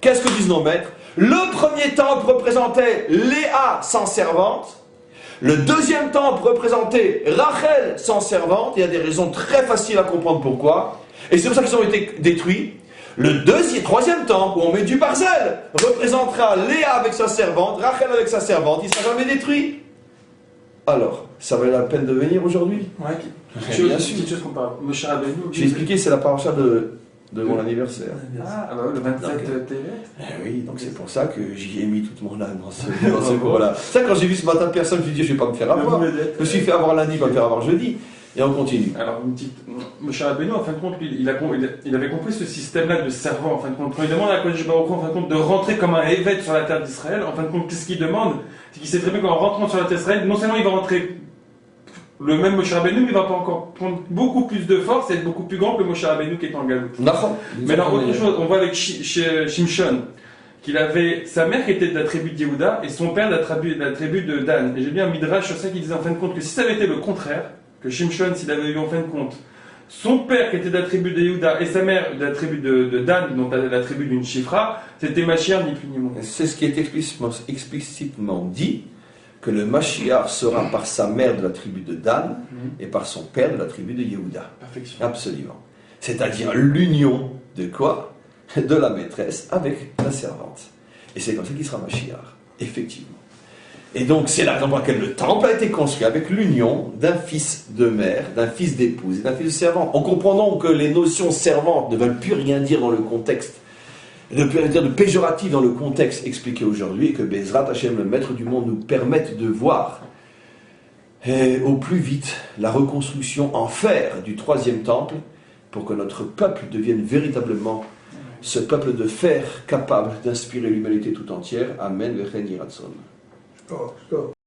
Qu'est-ce que disent nos maîtres? Le premier temple représentait Léa sans servante. Le deuxième temple représentait Rachel sans servante. Il y a des raisons très faciles à comprendre pourquoi. Et c'est pour ça qu'ils ont été détruits. Le troisième temple, où on met du barzel, représentera Léa avec sa servante, Rachel avec sa servante. Il ne sera jamais détruit. Alors, ça valait la peine de venir aujourd'hui? Ouais, bien sûr. Quelque chose qu'on parle. Moshe Rabbeinu. J'ai expliqué, c'est la paracha de mon anniversaire. Ah bah oui, le 27 TV. Oui, donc c'est pour ça que j'y ai mis toute mon âme dans ce cours-là. Ça, quand j'ai vu ce matin personne, je me suis dit, je ne vais pas me faire avoir. Je me suis fait avoir lundi, pas me faire avoir jeudi. Et on continue. Alors, une petite. Moshe Rabbeinu, en fin de compte, il avait compris ce système-là de servant, en fin de compte. Quand il demande à Kodesh Baruch Hu, en fin de compte, de rentrer comme un évêque sur la terre d'Israël, en fin de compte, qu'est-ce qu'il demande? C'est qu'il sait très bien qu'en rentrant sur la terre d'Israël, non seulement il va rentrer le même Moshe Rabbeinu, mais il va pas encore prendre beaucoup plus de force et être beaucoup plus grand que Moshe Rabbeinu qui est en Galoute. Mais alors, autre chose, on voit avec Shimshon, qu'il avait sa mère qui était de la tribu de Yehuda et son père de la tribu de Dan. Et j'ai bien un midrash sur ça qui disait en fin de compte que si ça avait été le contraire, que Shimshon, s'il avait eu en fin de compte son père qui était de la tribu de Yehuda et sa mère de la tribu de Dan, donc la tribu d'une Shifra, c'était Mashiach ni plus ni moins. C'est ce qui est explicitement dit, que le Mashiach sera par sa mère de la tribu de Dan et par son père de la tribu de Yehuda. Perfection. Absolument. C'est-à-dire l'union de quoi? De la maîtresse avec la servante. Et c'est comme ça qu'il sera Mashiach, effectivement. Et donc c'est la raison pour laquelle le temple a été construit avec l'union d'un fils de mère, d'un fils d'épouse et d'un fils de servante. En comprenant que les notions servantes ne veulent plus rien dire dans le contexte, ne plus rien dire de péjoratif dans le contexte expliqué aujourd'hui, et que Bezrat Hashem, le maître du monde, nous permette de voir au plus vite la reconstruction en fer du troisième temple, pour que notre peuple devienne véritablement ce peuple de fer capable d'inspirer l'humanité tout entière. Amen. Vechen Yiratzon.